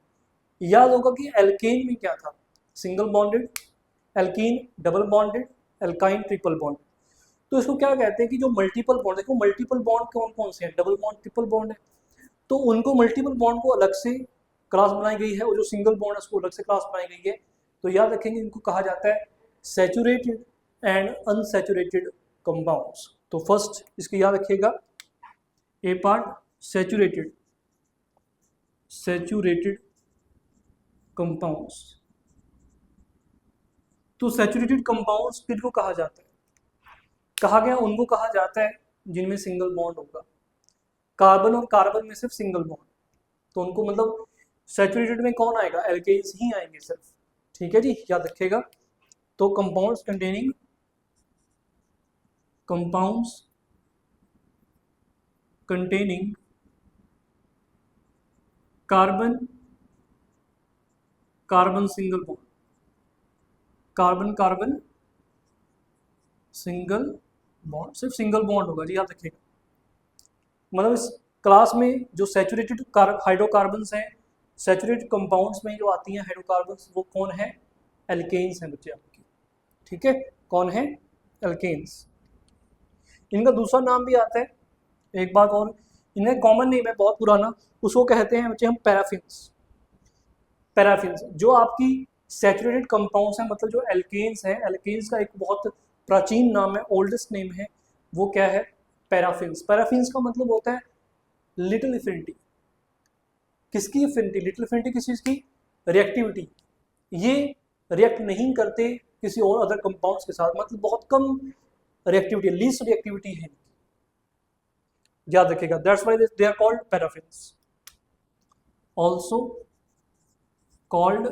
याद होगा कि एल्केन में क्या था, single bonded, alkene double bonded, alkyne triple bonded. तो इसको क्या कहते हैं कि जो मल्टीपल बॉन्ड, देखो मल्टीपल बॉन्ड कौन कौन से हैं, डबल बॉन्ड, ट्रिपल बॉन्ड है। तो उनको मल्टीपल बॉन्ड को अलग से क्लास बनाई गई है और जो सिंगल बॉन्ड है उसको अलग से क्लास बनाई गई है। तो याद रखेंगे इनको कहा जाता है सैचुरेटेड एंड अनसैचुरेटेड कंपाउंड्स। तो फर्स्ट इसको याद रखिएगा, ए पार्ट सैचुरेटेड, सैचुरेटेड कंपाउंड्स। तो सैचुरेटेड कंपाउंड्स किनको कहा जाता है? कहा गया उनको कहा जाता है जिनमें सिंगल बॉन्ड होगा, कार्बन और कार्बन में सिर्फ सिंगल बॉन्ड। तो उनको मतलब सैचुरेटेड में कौन आएगा, एल्केन्स ही आएंगे सिर्फ, ठीक है जी, याद रखिएगा। तो compounds containing, compounds containing carbon, carbon single bond, carbon carbon single bond, सिर्फ सिंगल बॉन्ड होगा जी, याद रखिएगा। मतलब इस क्लास में जो सैचुरेटेड हाइड्रोकार्बन्स हैं, सैचुरेटेड कंपाउंड्स में जो आती हैं हाइड्रोकार्बन्स, वो कौन है, एल्केन्स हैं बच्चे आपके, ठीक है। कौन है, एल्केन्स। इनका दूसरा नाम भी आता है, एक बात और, इनका कॉमन नेम है बहुत पुराना, उसको कहते हैं बच्चे हम पैराफिन्स। पैराफिन्स जो आपकी सैचुरेटेड कंपाउंड्स हैं, मतलब जो एल्केन्स हैं, एल्केन्स का एक बहुत प्राचीन नाम है, ओल्डेस्ट नेम है, वो क्या है, पैराफिन्स। पैराफिन्स का मतलब होता है लिटिल एफिनिटी। किसकी एफिनिटी, लिटिल एफिनिटी किस चीज़ की, रिएक्टिविटी। ये रिएक्ट नहीं करते किसी और अदर कंपाउंड्स के साथ, मतलब बहुत कम रिएक्टिविटी, लीस्ट रिएक्टिविटी है, याद रखिएगा। That's why they are called paraffins, also called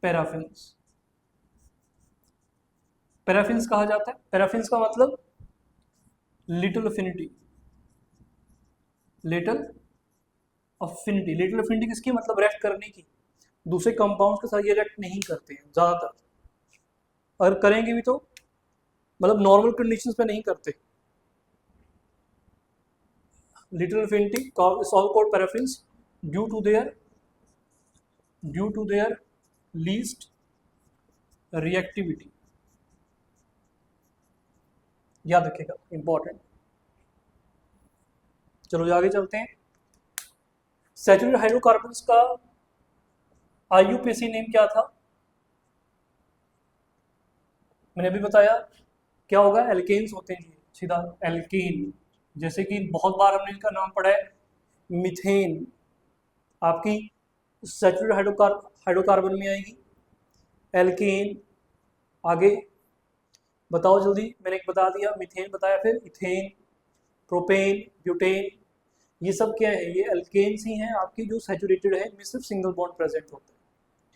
paraffins. Paraffins कहा जाता है, पैराफिन्स का मतलब little affinity, little affinity. Little affinity किसकी, मतलब रिएक्ट करने की, दूसरे कंपाउंड्स के साथ ये रिएक्ट नहीं करते हैं ज़्यादातर, अगर करेंगे भी तो मतलब नॉर्मल कंडीशंस पे नहीं करते। Little affinity is also called paraffins due to their least reactivity, याद रखिएगा, इंपॉर्टेंट। चलो आगे चलते हैं। सैचुरेटेड हाइड्रोकार्बन्स का आईयूपीएसी नेम क्या था, मैंने अभी बताया, क्या होगा, एल्केन्स होते हैं जी, सीधा एल्केन। जैसे कि बहुत बार हमने इनका नाम पढ़ा है, मीथेन आपकी सैचुरेटेड हाइड्रोकार्बन में आएगी। एल्केन, आगे बताओ जल्दी, मैंने एक बता दिया, मीथेन बताया, फिर इथेन, प्रोपेन, ब्यूटेन, ये सब क्या है, ये एल्केन्स ही हैं आपकी जो सैचुरेटेड है, इनमें सिर्फ सिंगल बॉन्ड प्रेजेंट होता है।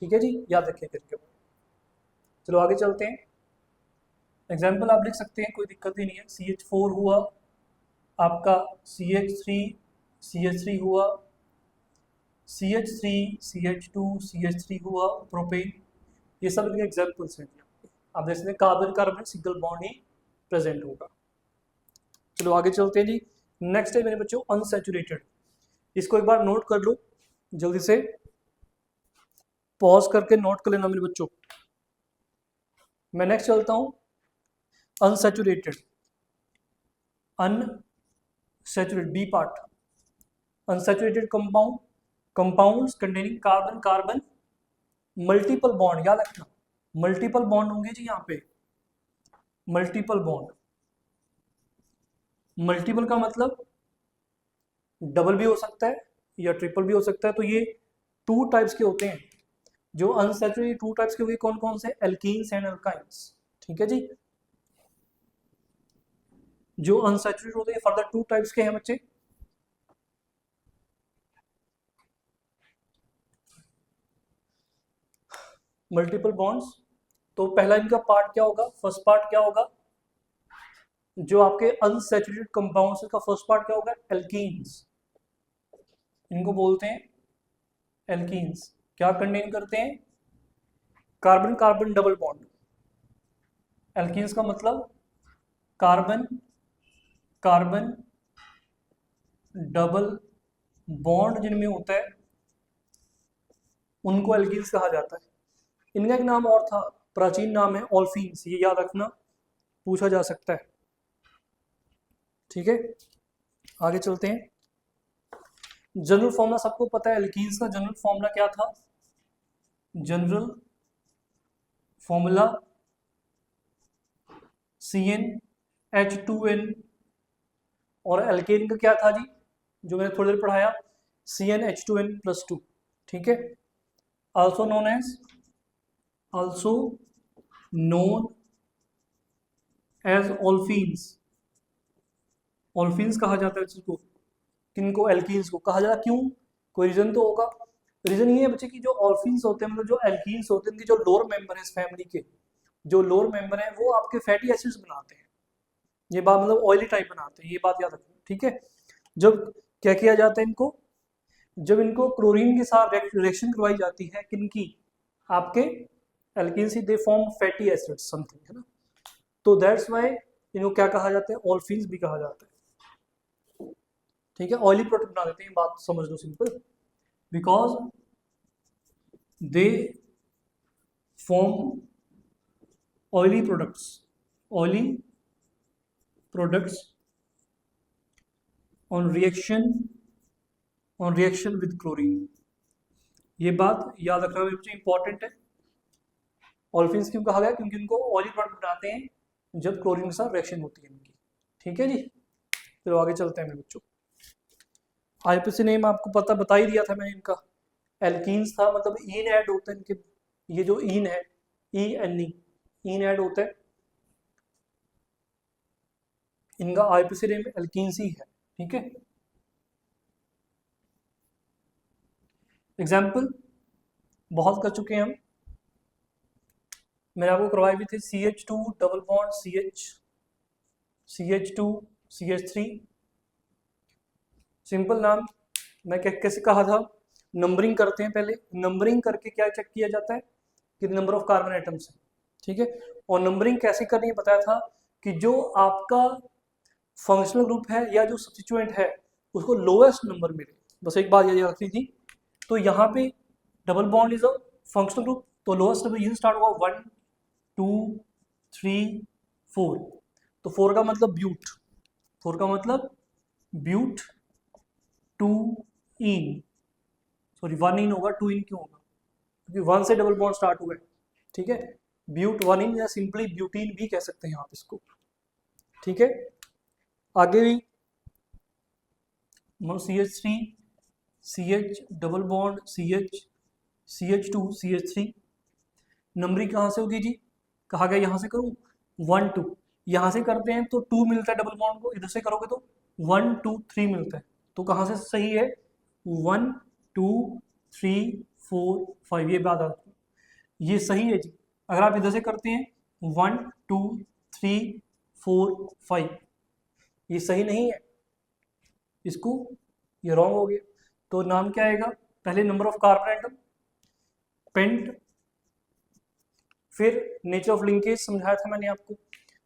ठीक है जी, याद रखिए करके। चलो आगे चलते हैं। एग्जाम्पल आप लिख सकते हैं, कोई दिक्कत ही नहीं है। CH4 हुआ आपका, CH3 हुआ, CH3, CH2, CH3 हुआ, प्रोपेन, ये सब इनके एग्जाम्पल्स हैं। आप देख सकते हैं कार्बन कार्बन सिंगल बॉन्ड ही प्रेजेंट होगा। चलो आगे चलते हैं जी। नेक्स्ट है मेरे बच्चों अनसैचुरेटेड। इसको एक बार नोट कर लो जल्दी से, पॉज करके नोट कर लेना मेरे बच्चों। मैं नेक्स्ट चलता हूं, unsaturated. Unsaturated, B part, unsaturated compound, compounds containing carbon carbon multiple bond, याद रखना मल्टीपल बॉन्ड होंगे जी यहाँ पे। मल्टीपल बॉन्ड, मल्टीपल का मतलब डबल भी हो सकता है या ट्रिपल भी हो सकता है। तो ये टू टाइप्स के होते हैं जो अनसैचुरेटेड, टू टाइप्स के होंगे। कौन कौन से? Alkenes and alkynes. ठीक है जी, जो अनसैचुरेटेड होते हैं फर्दर टू टाइप्स के हैं बच्चे। मल्टीपल बॉन्ड्स, तो पहला इनका पार्ट क्या होगा, फर्स्ट पार्ट क्या होगा, जो आपके अनसैचुरेटेड कंपाउंड्स का फर्स्ट पार्ट क्या होगा, एल्कीन्स। इनको बोलते हैं एल्कीन्स। क्या कंटेन करते हैं? Carbon carbon double bond. Alkenes का मतलब कार्बन कार्बन डबल बॉन्ड जिनमें होता है उनको एल्कीन्स कहा जाता है। इनका एक नाम और था, प्राचीन नाम है ऑल्फीन्स, ये याद रखना, पूछा जा सकता है। ठीक है, आगे चलते हैं। जनरल फॉर्मूला सबको पता है, एल्कीन्स का जनरल फॉर्मूला क्या था? जनरल फॉर्मूला CnH2n, और एल्केन का क्या था जी, जो मैंने थोड़ी देर पढ़ाया, CnH2n+2। ठीक है, आल्सो नोन एज ऑल्फीन्स। ऑल्फीन्स कहा जाता है जिसको, किनको? एल्कीन्स को कहा जाता है। क्यों? कोई रीजन तो होगा। रीजन ये है बच्चे कि जो ऑल्फीन्स होते हैं, मतलब जो एल्कीन्स होते हैं, उनके जो लोअर मेंबर है इस फैमिली के, जो लोअर मेंबर है वो आपके फैटी एसिड्स बनाते हैं। ये बात मतलब ऑयली टाइप बनाते हैं, ये बात याद रखना। ठीक है, जब क्या किया जाता है इनको, जब इनको क्लोरीन के साथ रिएक्शन करवाई जाती है, किनकी? आपके एल्कीन से, they form fatty acid something, है ना। तो दैट्स व्हाई इनको क्या कहा जाता है, ऑल्फीन्स भी कहा जाता है। ठीक है, ऑयली प्रोडक्ट बना देते हैं, बात समझ लो simple, because they form oily products on reaction with chlorine. ये बात याद रखना मेरे बच्चे इंपॉर्टेंट है। ऑल्फिन्स क्यों कहा गया? क्योंकि इनको ऑयली प्रोडक्ट बनाते हैं जब क्लोरीन के साथ रिएक्शन होती है इनकी। ठीक है जी, चलो आगे चलते हैं मेरे बच्चों। आईपीसी नेम आपको पता बता ही दिया था मैंने इनका, एल्कीन्स था, मतलब ईन ऐड होता है इनके, ये जो ईन है ENE, ईन ऐड होता है, इनका आईपीसी नेम एल्कीन्स ही है। ठीक है, एग्जाम्पल बहुत कर चुके हैं हम, मैंने आपको करवाई भी थी, CH2 double bond CH2 CH3। Simple नाम, मैं कैसे कहा था, नंबरिंग करते हैं पहले, नंबरिंग करके क्या चेक किया जाता है, कि नंबर ऑफ कार्बन एटम्स है। ठीक है, और नंबरिंग कैसे करनी है बताया था, कि जो आपका फंक्शनल ग्रुप है या जो सब्स्टिट्यूएंट है उसको लोएस्ट नंबर मिले, बस एक बात याद रखनी थी। तो यहाँ पे double bond is a functional group, तो लोएस्ट नंबर ये स्टार्ट होगा 1 2 3 4, तो 4 का मतलब ब्यूट, 4 का मतलब ब्यूट, 2 इन, सॉरी 1 इन होगा, 2 इन क्यों होगा, क्योंकि 1 से डबल बॉन्ड स्टार्ट हुआ है। ठीक है, ब्यूट 1 इन या सिंपली ब्यूटीन भी कह सकते हैं आप इसको। ठीक है, आगे भी CH3 CH double bond CH CH2 CH3। Numbering कहाँ से होगी जी, कहा गया यहाँ से करूँ 1 2, यहाँ से करते हैं तो 2 मिलता है डबल बॉन्ड को, इधर से करोगे तो 1 2 3 मिलता है। तो कहाँ से सही है 1 2 3 4 5, ये बात आती है, ये सही है जी। अगर आप इधर से करते हैं 1 2 3 4 5, ये सही नहीं है, इसको ये रॉन्ग हो गया। तो नाम क्या आएगा, पहले number of carbon atom, pent, फिर नेचर ऑफ लिंकेज समझाया था मैंने आपको।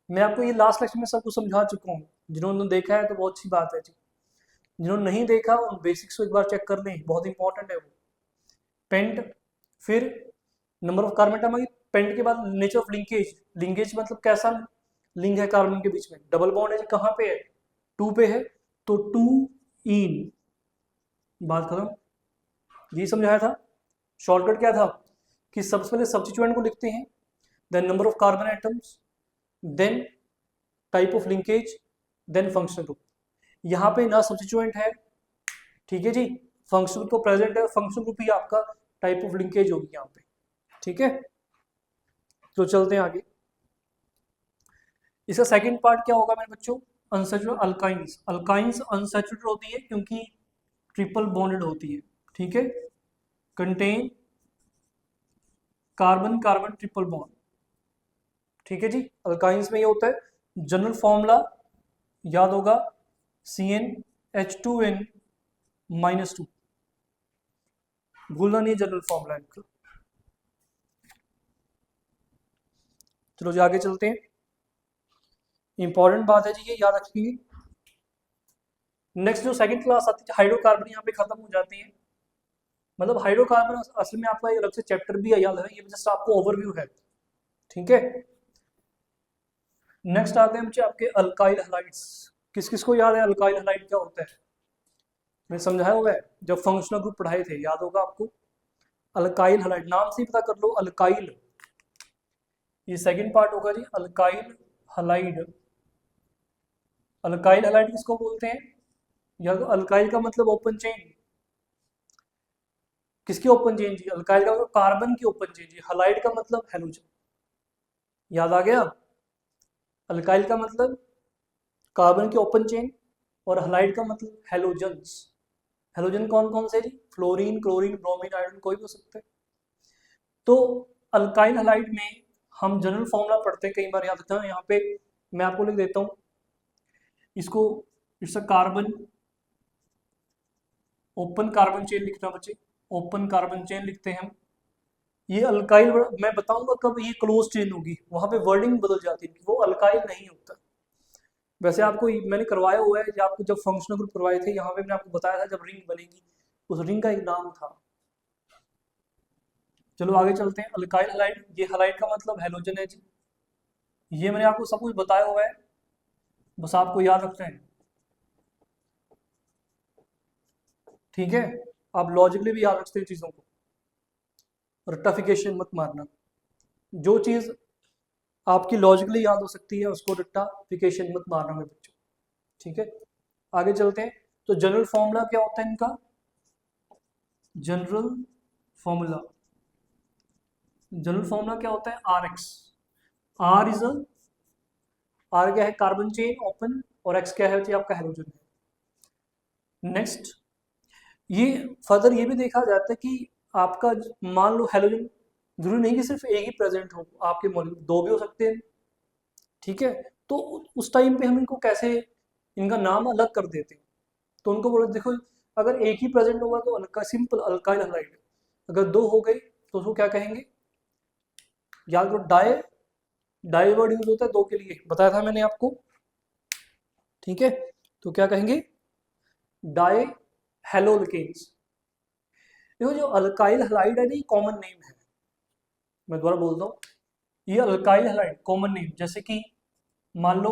मैं आपको ये लास्ट लेक्चर में सब कुछ समझा चुका हूँ, जिन्होंने देखा है तो बहुत अच्छी बात है जी, जिन्होंने नहीं देखा उन बेसिक्स को एक बार चेक कर लें, बहुत इंपॉर्टेंट है वो। पेंट, फिर number of carbon atom, pent के बाद नेचर ऑफ लिंकेज, लिंकेज मतलब कैसा लिंक है कार्बन के बीच में, डबल बॉन्ड है जी, कहाँ पे है 2 पे है, तो 2 इन, बात खत्म, यही समझाया था। शॉर्टकट क्या था कि सबसे पहले सब्स्टिट्यूएंट को लिखते हैं, then number of carbon atoms, then type of linkage, then functional group. यहाँ पे ना सब्स्टिट्यूएंट है, ठीक है जी, फंक्शनल तो प्रेजेंट है, फंक्शनल ग्रुप ही आपका टाइप ऑफ लिंकेज होगी यहाँ पे, ठीक है। तो चलते हैं आगे। इसका सेकंड पार्ट क्या होगा मेरे बच्चों, अनसैचुरेटेड अल्काइंस। अल्काइंस अनसैचुरेटेड होती है क्योंकि ट्रिपल बॉन्डेड होती है, ठीक है, contain carbon carbon triple bond, ठीक है जी। अल्काइंस में ये होता है, जनरल फॉर्मूला याद होगा CnH2n-2, भूलना नहीं जनरल फॉर्मूला इनका। चलो जी आगे चलते हैं, इंपॉर्टेंट बात है जी, ये याद रखिए। नेक्स्ट जो सेकंड क्लास आती है हाइड्रोकार्बन, यहाँ पे खत्म हो जाती है। मतलब हाइड्रोकार्बन असल में आपका एक अलग से चैप्टर भी है, याद है, ये जस्ट आपको ओवरव्यू है, ठीक है। नेक्स्ट आते हैं बच्चे आपके अल्काइल हैलाइड्स। किस किस को याद है अल्काइल हैलाइड क्या होता है, मैंने समझाया हुआ है जब फंक्शनल ग्रुप पढ़ाए थे, याद होगा आपको। अल्काइल हैलाइड नाम से ही पता कर लो, अल्काइल, ये सेकंड पार्ट होगा जी, अल्काइल हैलाइड। अल्काइल हैलाइड किसको बोलते हैं, या तो अल्काइल का मतलब ओपन चेन, किसकी ओपन चेन जी, अल्काइल का मतलब कार्बन की ओपन चेन जी, हैलाइड का मतलब हेलोजन, याद आ गया। अल्काइल का मतलब कार्बन की ओपन चेन और हैलाइड का मतलब हेलोजन्स। हेलोजन कौन कौन से जी, फ्लोरीन क्लोरीन ब्रोमीन आयोडीन, कोई भी हो सकता है। तो अल्काइल हैलाइड में हम जनरल फॉर्मूला पढ़ते हैं, कई बार याद रखना, यहाँ पे मैं आपको लिख देता हूँ इसको, it's a carbon open carbon chain लिखना बच्चे, ओपन कार्बन चेन लिखते हैं हम। ये अल्काइल, मैं बताऊंगा कब ये क्लोज चेन होगी, वहां पे वर्डिंग बदल जाती है, वो अल्काइल नहीं होता। वैसे आपको मैंने करवाया हुआ है, जब आपको जब फंक्शनल ग्रुप करवाए थे यहाँ पे मैंने आपको बताया था जब रिंग बनेगी, उस रिंग का एक नाम था। चलो आगे चलते हैं, अल्काइल हैलाइड, ये हैलाइड का मतलब हेलोजन है जी, ये मैंने आपको सब कुछ बताया हुआ है, बस आपको याद रखना है, ठीक है। आप लॉजिकली भी याद रखते हैं चीजों को, रट्टाफिकेशन मत मारना, जो चीज आपकी लॉजिकली याद हो सकती है उसको रट्टाफिकेशन मत मारना मेरे बच्चों, ठीक है। आगे चलते हैं, तो जनरल फॉर्मूला क्या होता है इनका, जनरल फॉर्मूला, जनरल फॉर्मूला क्या होता है, RX, आर इज आर क्या है, कार्बन चेन ओपन, और एक्स क्या है आपका हेलोजन है। नेक्स्ट, ये फर्दर ये भी देखा जाता है कि आपका मान लो हेलोजन जरूरी नहीं कि सिर्फ एक ही प्रेजेंट हो, आपके मॉलिक्यूल दो भी हो सकते हैं, ठीक है। तो उस टाइम पे हम इनको कैसे, इनका नाम अलग कर देते हैं, तो उनको बोलो देखो, अगर एक ही प्रेजेंट होगा तो सिंपल अल्काइल हैलाइड, अगर दो हो गए तो उसको क्या कहेंगे, या तो डाई वर्ड यूज होता है दो के लिए, बताया था मैंने आपको, ठीक है। तो क्या कहेंगे, डाई हेलोल्केन्स। देखो जो अल्काइल हैलाइड है ना, ये कॉमन नेम है, मैं दोबारा बोलता हूँ, ये अल्काइल हैलाइड कॉमन नेम, जैसे कि मान लो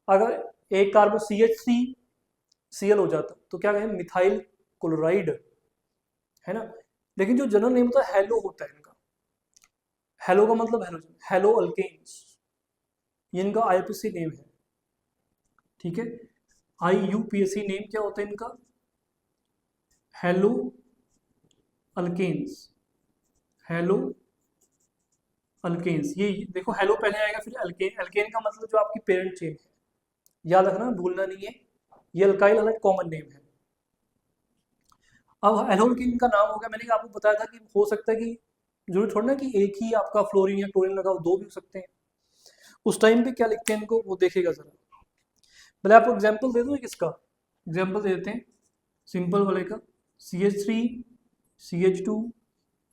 अगर एक कार्बन CH3Cl हो जाता तो क्या कहें, मिथाइल क्लोराइड, है ना। लेकिन जो जनरल नेम होता है हेलो होता है इनका, हेलो का मतलब हेलोजन, हेलो अल्केन्स, ये इनका IUPAC नेम है, ठीक है। IUPAC नेम क्या होता है इनका, हेलो अल्केन्स, हेलो अल्केन्स। ये देखो हेलो पहले आएगा फिर अल्केन, अल्केन का मतलब जो आपकी पेरेंट चेन है, याद रखना भूलना नहीं है, ये अल्काइल हाइड्राइड कॉमन नेम है। अब एल्कोहल का नाम हो गया, मैंने आपको बताया था कि हो सकता है कि जरूरी थोड़ा ना कि एक ही आपका फ्लोरीन या क्लोरीन लगा हो, दो भी हो सकते हैं। उस टाइम पे क्या लिखते हैं इनको वो देखेगा जरा। पहले आपको एग्जांपल दे दूं किसका, एग्जांपल दे देते हैं सिंपल वाले का। CH3 CH2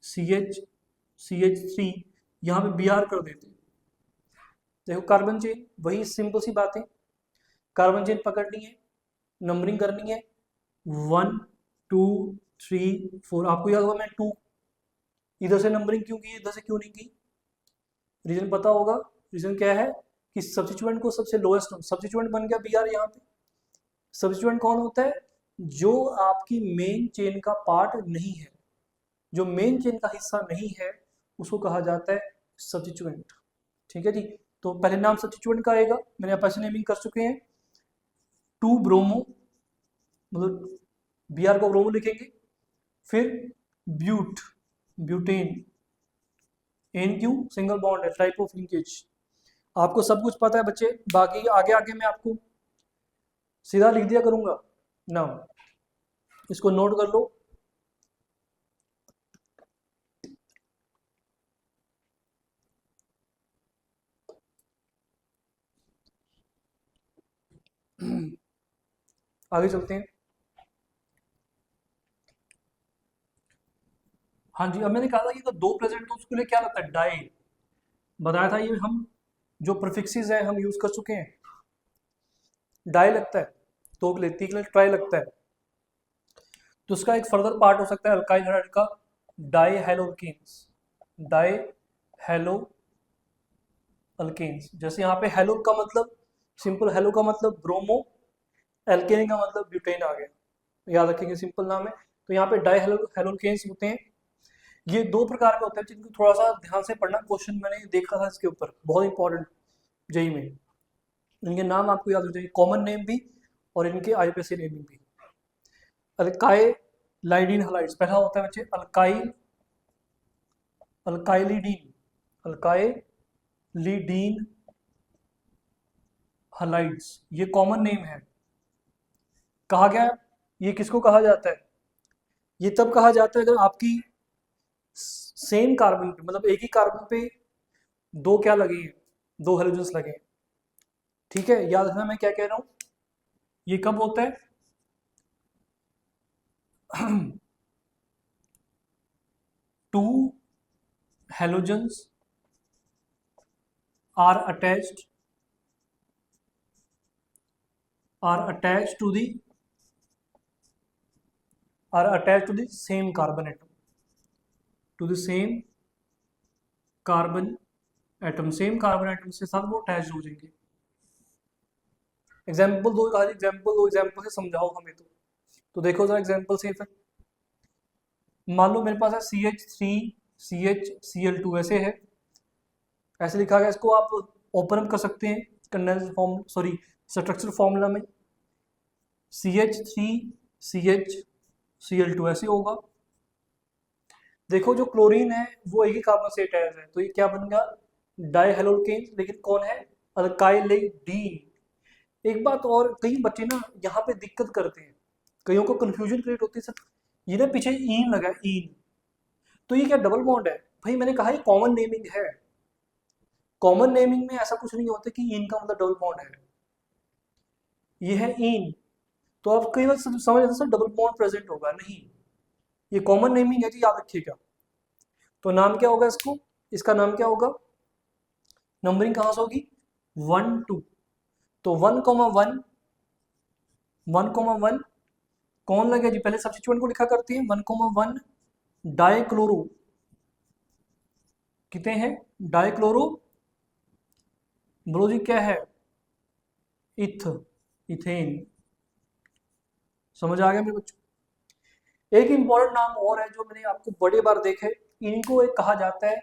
CH CH3, यहाँ पे Br कर देते हैं। देखो कार्बन चेन वही सिंपल सी बात है, कार्बन चेन पकड़नी है, नंबरिंग करनी है 1 2 3 4। आपको याद होगा मैं 2 इधर से नंबरिंग क्यों की, इधर से क्यों नहीं की, रीजन पता होगा। रीजन क्या है कि सब्स्टिट्यूएंट को सबसे लोएस्ट, सब्स्टिट्यूएंट बन गया Br यहाँ पे। सब्स्टिट्यूएंट कौन होता है, जो आपकी मेन चेन का पार्ट नहीं है, जो मेन चेन का हिस्सा नहीं है उसको कहा जाता है सब्स्टिट्यूएंट। ठीक है जी, तो पहले नाम सब्स्टिट्यूएंट का आएगा, मैंने आप ऐसे नेमिंग कर चुके हैं। 2 ब्रोमो, मतलब Br को ब्रोमो लिखेंगे, फिर ब्यूट, ब्यूटेन, एन क्यू सिंगल बॉन्ड है, टाइप ऑफ लिंकेज। आपको सब कुछ पता है बच्चे, बाकी आगे आगे मैं आपको सीधा लिख दिया करूंगा ना, इसको नोट कर लो। आगे चलते हैं। हाँ जी, अब मैंने कहा था कि अगर दो प्रेजेंट तो उसके लिए क्या लगता है, डाई बताया था। ये हम जो प्रीफिक्सेस हैं हम यूज कर चुके हैं, डाई लगता है, तो के लिए ती के लिए ट्राई लगता है। तो उसका एक फर्दर पार्ट हो सकता है अल्काइल हाइड्राइड का die haloalkanes, die hello alkanes. जैसे यहाँ पे हेलो का मतलब सिंपल, हेलो का मतलब ब्रोमो, एल्केन का मतलब ब्यूटेन आ गया, याद रखेंगे सिंपल नाम है। तो यहाँ पे डाई हेलोल्केन्स होते हैं। ये दो प्रकार के होते हैं जिनको थोड़ा सा ध्यान से पढ़ना, क्वेश्चन मैंने देखा था इसके ऊपर, बहुत इंपॉर्टेंट जेई में। इनके नाम आपको याद हो जाएंगे, कॉमन नेम भी और इनके आईपीएससी नेमिंग भी। अल्काइल लाइडीन हलाइड्स, पहला होता है बच्चे अल्काइल, अल्काइलिडीन, अल्काइलिडीन हलाइड्स, ये कॉमन नेम है। कहा गया ये किसको कहा जाता है, ये तब कहा जाता है अगर आपकी सेम कार्बन पे, मतलब एक ही कार्बन पे दो क्या लगे हैं, दो हेलोजेंस लगे हैं। ठीक है, याद रखना मैं क्या कह रहा हूं, ये कब होता है 2 halogens are attached to the same carbon atom, to the same carbon atom, same carbon atom से साथ वो अटैच हो जाएंगे। एग्जाम्पल दो, कहा एग्जाम्पल दो, एग्जाम्पल से समझाओ हमें। तो देखो जरा एग्जाम्पल से फिर, मान लो मेरे पास है CH3 CH Cl2 ऐसे है, ऐसे लिखा गया, इसको आप ओपन अप कर सकते हैं condense form, sorry structure formula में। CH3 CH Cl2 ऐसे होगा। देखो जो क्लोरीन है वो एक ही कार्बन से अटैच है, तो ये क्या बन गया डाइहेलोल्केन, लेकिन कौन है अल्काइलिडीन। एक बात और, कई बच्चे ना यहाँ पे दिक्कत करते हैं, कईयों को कंफ्यूजन क्रिएट होती है, सर ये ना पीछे ईन लगा है, ईन, तो ये क्या डबल बॉन्ड है। भाई मैंने कहा ये कॉमन नेमिंग है, कॉमन नेमिंग में ऐसा कुछ नहीं होता कि इन का मतलब डबल बॉन्ड है, ये है इन। तो आप कई बार समझ रहे सर डबल बॉन्ड प्रेजेंट होगा, नहीं, ये कॉमन नेमिंग है जी, याद रखिएगा। तो नाम क्या होगा इसको, इसका नाम क्या होगा, नंबरिंग कहाँ से होगी 1 2, तो 1,1 1,1 कौन लगे जी, पहले सब्स्टिट्यूएंट को लिखा करते हैं। 1,1 डाइक्लोरो, कितने हैं डाइक्लोरो, बोलो जी क्या है, इथ, इथेन। समझ आ गया मेरे बच्चों। एक इंपॉर्टेंट नाम और है जो मैंने आपको बड़े बार देखे, इनको एक कहा जाता है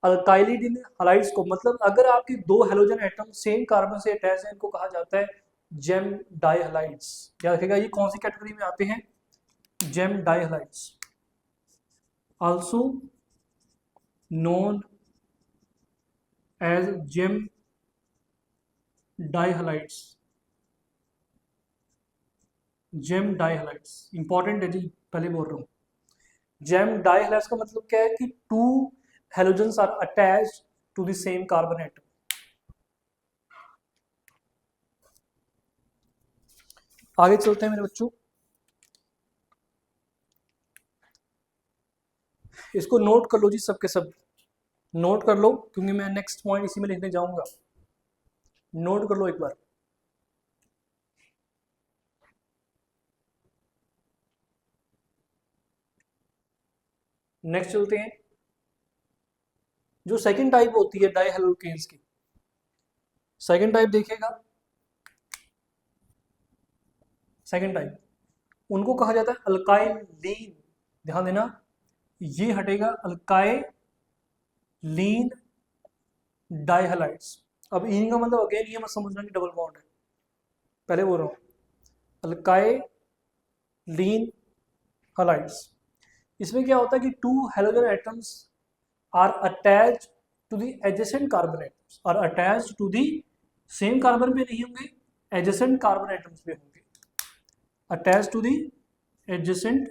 अल्काइलिडीन हलाइड्स को, मतलब अगर आपके दो हेलोजन एटम सेम कार्बन से अटैच है, इनको कहा जाता है जेम डाइहलाइड्स। क्या रखेगा, ये कौन सी कैटेगरी में आते हैं, gem dihalides, also known as gem dihalides. Gem dihalides important है जी, पहले बोल रहा हूँ। जेम डाइहलाइड्स का मतलब क्या है कि two halogens are attached to the same carbon atom. आगे चलते हैं मेरे बच्चों, इसको नोट कर लो जी, सबके सब नोट कर लो, क्योंकि मैं नेक्स्ट पॉइंट इसी में लिखने जाऊंगा। नोट कर लो एक बार। नेक्स्ट चलते हैं, जो सेकंड टाइप होती है डाइहेलोकेन्स की, सेकंड टाइप देखिएगा, सेकंड टाइप उनको कहा जाता है अल्काइल लीन। ध्यान देना, ये हटेगा अल्काइल लीन डाइहलाइड्स। अब इन का मतलब अगेन ये मत समझना कि डबल बॉन्ड है, पहले बोल रहा हूँ अल्काइल लीन हलाइड्स। इसमें क्या होता है कि two halogen atoms are attached to the adjacent carbon atoms, are attached to the same carbon पे नहीं होंगे, एडजेसेंट कार्बन एटम्स पे होंगे, attached to the adjacent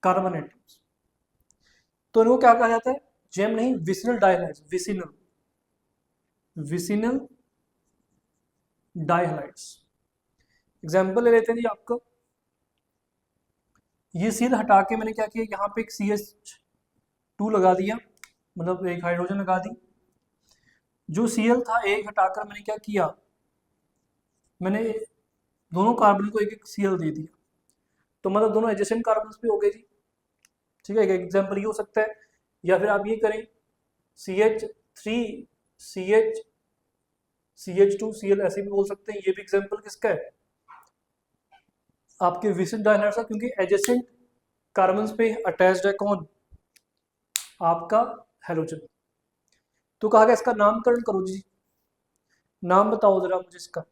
carbon atoms. तो इनको क्या कहा जाता है? जेम नहीं, vicinal dihalides, vicinal vicinal dihalides. Example ले लेते हैं जी आपको, ये सील हटा के मैंने क्या किया, यहाँ पे एक CH2 लगा दिया, मतलब एक हाइड्रोजन लगा दी। जो Cl था एक हटाकर मैंने क्या किया, मैंने दोनों कार्बन को एक एक Cl दे दिया, तो मतलब दोनों एडजेसेंट कार्बन पे हो गए जी। ठीक है, एक एग्जाम्पल ये हो सकता है, या फिर आप ये करें CH3 CH2 Cl, ऐसे भी बोल सकते हैं। ये भी एग्जाम्पल किसका है? आपके विसिड डाइहाइड्स का, क्योंकि एडजेसेंट कार्बन पे अटैच्ड है कौन? आपका हेलोजन। तो कहा गया इसका नामकरण करो जी, नाम बताओ जरा मुझे, इसका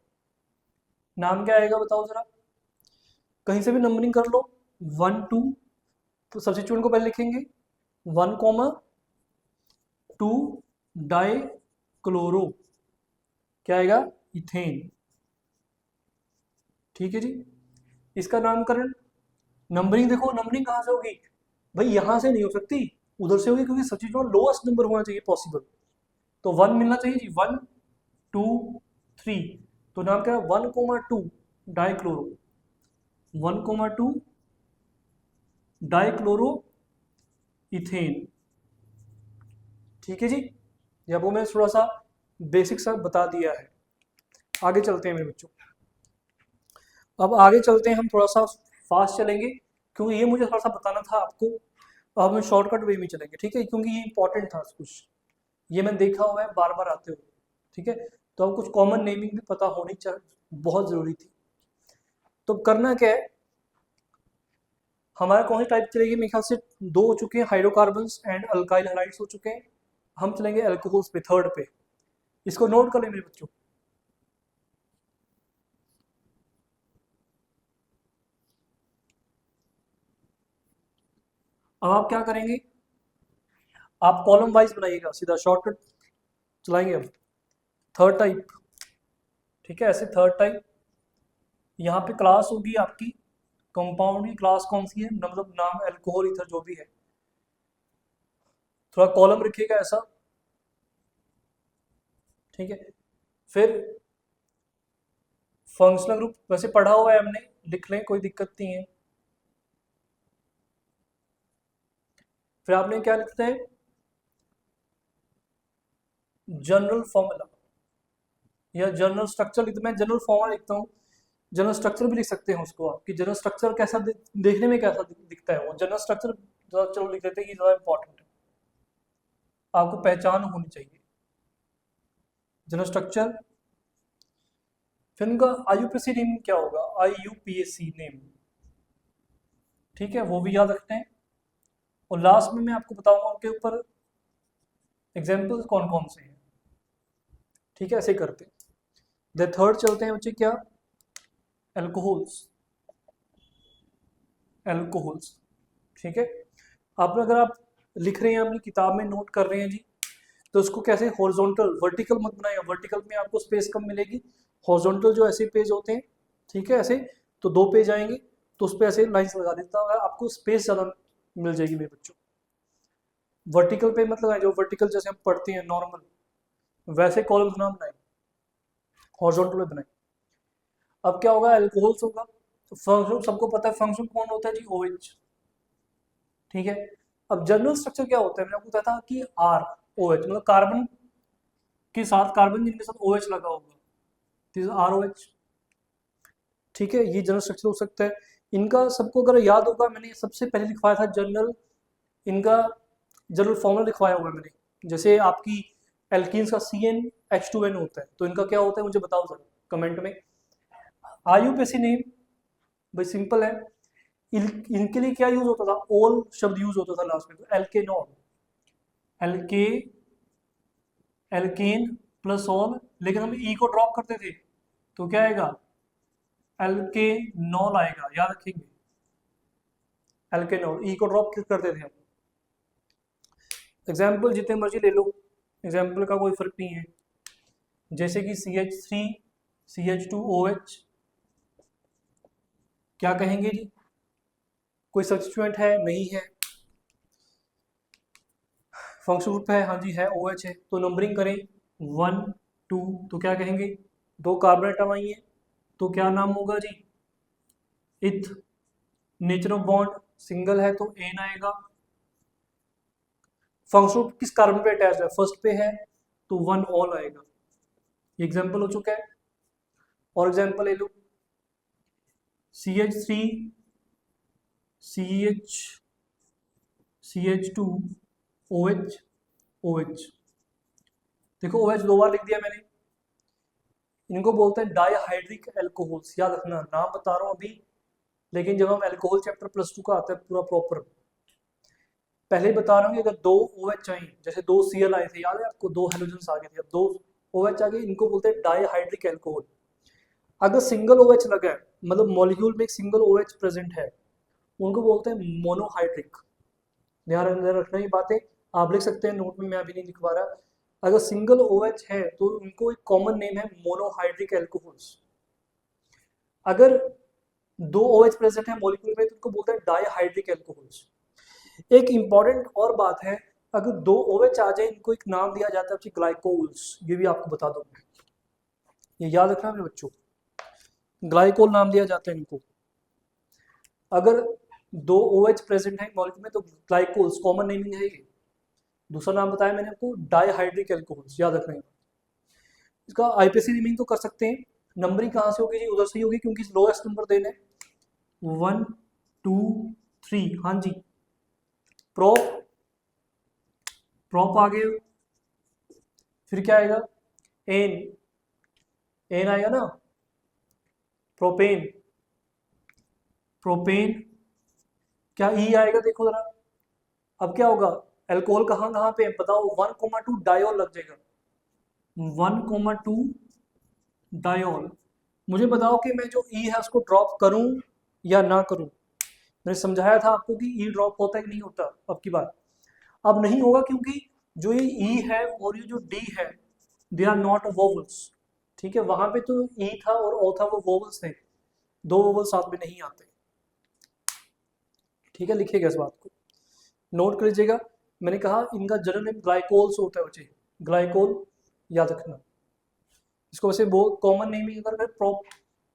नाम क्या आएगा बताओ जरा, कहीं से भी नंबरिंग कर लो, 1 2, तो सब्स्टिट्यूएंट को पहले लिखेंगे 1,2 डाई क्लोरो, क्या आएगा? इथेन। ठीक है जी, इसका नामकरण, नंबरिंग देखो, नंबरिंग कहाँ से होगी भाई? यहां से नहीं हो सकती, उधर से होगी, क्योंकि सब्स्टिट्यूएंट लोएस्ट नंबर होना चाहिए पॉसिबल, तो 1 मिलना चाहिए जी, 1 2 3, तो नाम क्या है? 1,2 डाइक्लोरो, 1,2 डाइक्लोरो इथेन। ठीक है जी, ये वो मैंने थोड़ा सा बेसिक सा बता दिया है। आगे चलते हैं मेरे बच्चों, अब आगे चलते हैं, हम थोड़ा सा फास्ट चलेंगे, क्योंकि ये मुझे थोड़ा सा बताना था आपको। अब हम शॉर्टकट वे में चलेंगे, ठीक है, क्योंकि ये इंपॉर्टेंट था कुछ, ये मैंने देखा हुआ है बार बार आते हुए। ठीक है, तो हम कुछ कॉमन नेमिंग भी पता होनी चाहिए, बहुत जरूरी थी। तो करना क्या है, हमारा कौन सी टाइप चलेगी? मेरे ख्याल से दो हो चुके हैं, हाइड्रोकार्बन्स एंड अल्काइल हैलाइड्स हो चुके हैं, हम चलेंगे अल्कोहल्स पे, थर्ड पे। इसको नोट कर लें मेरे बच्चों। अब आप क्या करेंगे, आप कॉलम वाइज बनाइएगा, सीधा शॉर्टकट चलाएंगे अब। थर्ड टाइप, ठीक है, ऐसे थर्ड टाइप, यहाँ पे क्लास होगी आपकी, कंपाउंड की क्लास कौन सी है, मतलब नाम अल्कोहल ईथर जो भी है, थोड़ा कॉलम रखिएगा ऐसा। ठीक है, फिर फंक्शनल ग्रुप वैसे पढ़ा हुआ है हमने, लिख लें, कोई दिक्कत नहीं है। फिर आपने क्या लिखते हैं? जनरल फॉर्मूला या जनरल स्ट्रक्चर लिखते, मैं जनरल फॉर्मूला लिखता हूँ, जनरल स्ट्रक्चर भी लिख सकते हैं उसको आप, कि जनरल स्ट्रक्चर कैसा देखने में कैसा दिखता है वो जनरल स्ट्रक्चर, चलो लिख देते हैं, ये ज़्यादा इंपॉर्टेंट है, आपको पहचान होनी चाहिए जनरल स्ट्रक्चर। फिर उनका IUPAC नेम क्या होगा? IUPAC नेम, ठीक है, वो भी याद रखते हैं। और लास्ट में मैं आपको बताऊंगा उनके ऊपर एग्जाम्पल्स कौन कौन से हैं। ठीक है, ऐसे करते हैं। द थर्ड चलते हैं बच्चे, क्या? अल्कोहल्स। एल्कोहल्स। ठीक है, अब अगर आप लिख रहे हैं अपनी किताब में नोट कर रहे हैं जी, तो उसको कैसे हॉरिजॉन्टल, वर्टिकल मत बनाइए, वर्टिकल में आपको स्पेस कम मिलेगी। हॉरिजॉन्टल जो ऐसे पेज होते हैं, ठीक है, ऐसे तो 2 पेज आएंगे, तो उस पर ऐसे लाइन्स लगा देता है, आपको स्पेस ज़्यादा मिल जाएगी मेरे बच्चों। वर्टिकल पे मतलब है जो वर्टिकल जैसे हम पढ़ते हैं नॉर्मल, वैसे कॉलम्स ना बनाए, हॉरिजॉन्टल में बनाए। अब क्या होगा, एल्कोहल्स होगा, तो फंक्शन सबको पता है, फंक्शन कौन होता है जी, OH। ठीक है, अब जनरल स्ट्रक्चर क्या होता है, मैंने आपको बताया था कि ROH, मतलब कार्बन के साथ, कार्बन जिनके साथ OH लगा होगा, दिस इज ROH। ठीक है, ये जनरल स्ट्रक्चर हो सकता है। इनका सबको अगर याद होगा, मैंने सबसे पहले लिखवाया था जनरल, इनका जनरल फॉर्मूला लिखवाया होगा मैंने, जैसे आपकी एल्कीन्स का CnH2n होता है, तो इनका क्या होता है मुझे बताओ सर कमेंट में। IUPAC नेम भाई सिंपल है, इनके लिए क्या यूज होता था, ओल शब्द यूज होता था लास्ट में, तो एल्केनॉल, एल्के एल्केन प्लस ऑल, लेकिन हम ई को ड्रॉप करते थे, तो क्या आएगा, एल्केनॉल आएगा, याद रखेंगे, एल्केनॉल, ई को ड्रॉप करते थे हम। एग्जाम्पल जितने मर्जी ले लो, एग्जाम्पल का कोई फर्क नहीं है, जैसे कि CH3 CH2OH, क्या कहेंगे जी, कोई सब्स्टिट्यूएंट है, नहीं है, फंक्शन ग्रुप है, हाँ जी है, OH है, तो नंबरिंग करें 1 2, तो क्या कहेंगे, 2 कार्बन एटम आई है, तो क्या नाम होगा जी, इथ। नेचर ऑफ बॉन्ड सिंगल है, तो एन आएगा। फंक्शन ग्रुप किस कार्बन पे अटैच है, फर्स्ट पे है, तो 1 ऑल आएगा। एग्जाम्पल हो चुका है, और एग्जाम्पल ले लो, CH3 CH2OH OH, देखो OH 2 बार लिख दिया मैंने, इनको बोलते हैं डाईहाइड्रिक एल्कोहल्स, याद रखना, नाम बता रहा हूँ अभी, लेकिन जब हम एल्कोहल चैप्टर +2 का आता है पूरा प्रॉपर, पहले ही बता रहा हूँ कि अगर 2 OH आए, जैसे 2 Cl आए थे, याद है आपको, 2 हेलोजन्स आ गए थे, अब 2 OH आ गए, इनको बोलते हैं डाईहाइड्रिक एल्कोहल। अगर सिंगल OH लगा है, मतलब मॉलिक्यूल में एक सिंगल OH प्रेजेंट है, उनको बोलते हैं मोनोहाइड्रिक। ध्यान रखना ये बातें, आप लिख सकते हैं नोट में, मैं अभी नहीं लिखवा रहा। अगर सिंगल OH है तो उनको एक कॉमन नेम है मोनोहाइड्रिक एल्कोहल्स। अगर 2 OH प्रेजेंट है मॉलिक्यूल में, तो उनको बोलते हैं डाईहाइड्रिक एल्कोहल्स। एक इंपॉर्टेंट और बात है, अगर 2 OH आ जाए, इनको एक नाम दिया जाता है ग्लाइकोल्स, ये भी आपको बता दूं, ये याद रखना मेरे बच्चों, ग्लाइकोल नाम दिया जाता है इनको। अगर 2 OH प्रेजेंट है मॉलिक्यूल में, तो ग्लाइकोल्स कॉमन नेमिंग है ये। दूसरा नाम बताया मैंने आपको, डाईहाइड्रिक एल्कोहल्स, याद रखना है। इसका IPAC नेमिंग तो कर सकते हैं, नंबरिंग कहाँ से होगी जी, उधर से ही होगी, क्योंकि लोएस्ट नंबर देना है, 1 2 3, हाँ जी, प्रोप, प्रोप आ गए, फिर क्या आएगा, एन, एन आएगा ना, प्रोपेन, प्रोपेन, क्या ई आएगा, देखो जरा। अब क्या होगा, एल्कोहल कहाँ कहाँ पे है बताओ, 1,2 डायोल लग जाएगा, 1,2 डायोल। मुझे बताओ कि मैं जो ई है उसको ड्रॉप करूं या ना करूं। मैंने समझाया था आपको कि ई ड्रॉप होता है कि नहीं होता, अब की बात, अब नहीं होगा, क्योंकि जो ये ई है और ये जो डी है, दे आर नॉट वोवल्स। ठीक है, वहां पे तो ई था और ओ था, वो वोवल्स थे, 2 वोवल साथ में नहीं आते। ठीक है, लिखिएगा इस बात को, नोट कर लीजिएगा। मैंने कहा इनका जनरल नेम ग्लाइकोल्स होता है बच्चे, ग्लाइकोल, याद रखना। इसको वैसे बहुत कॉमन नेम ही अगर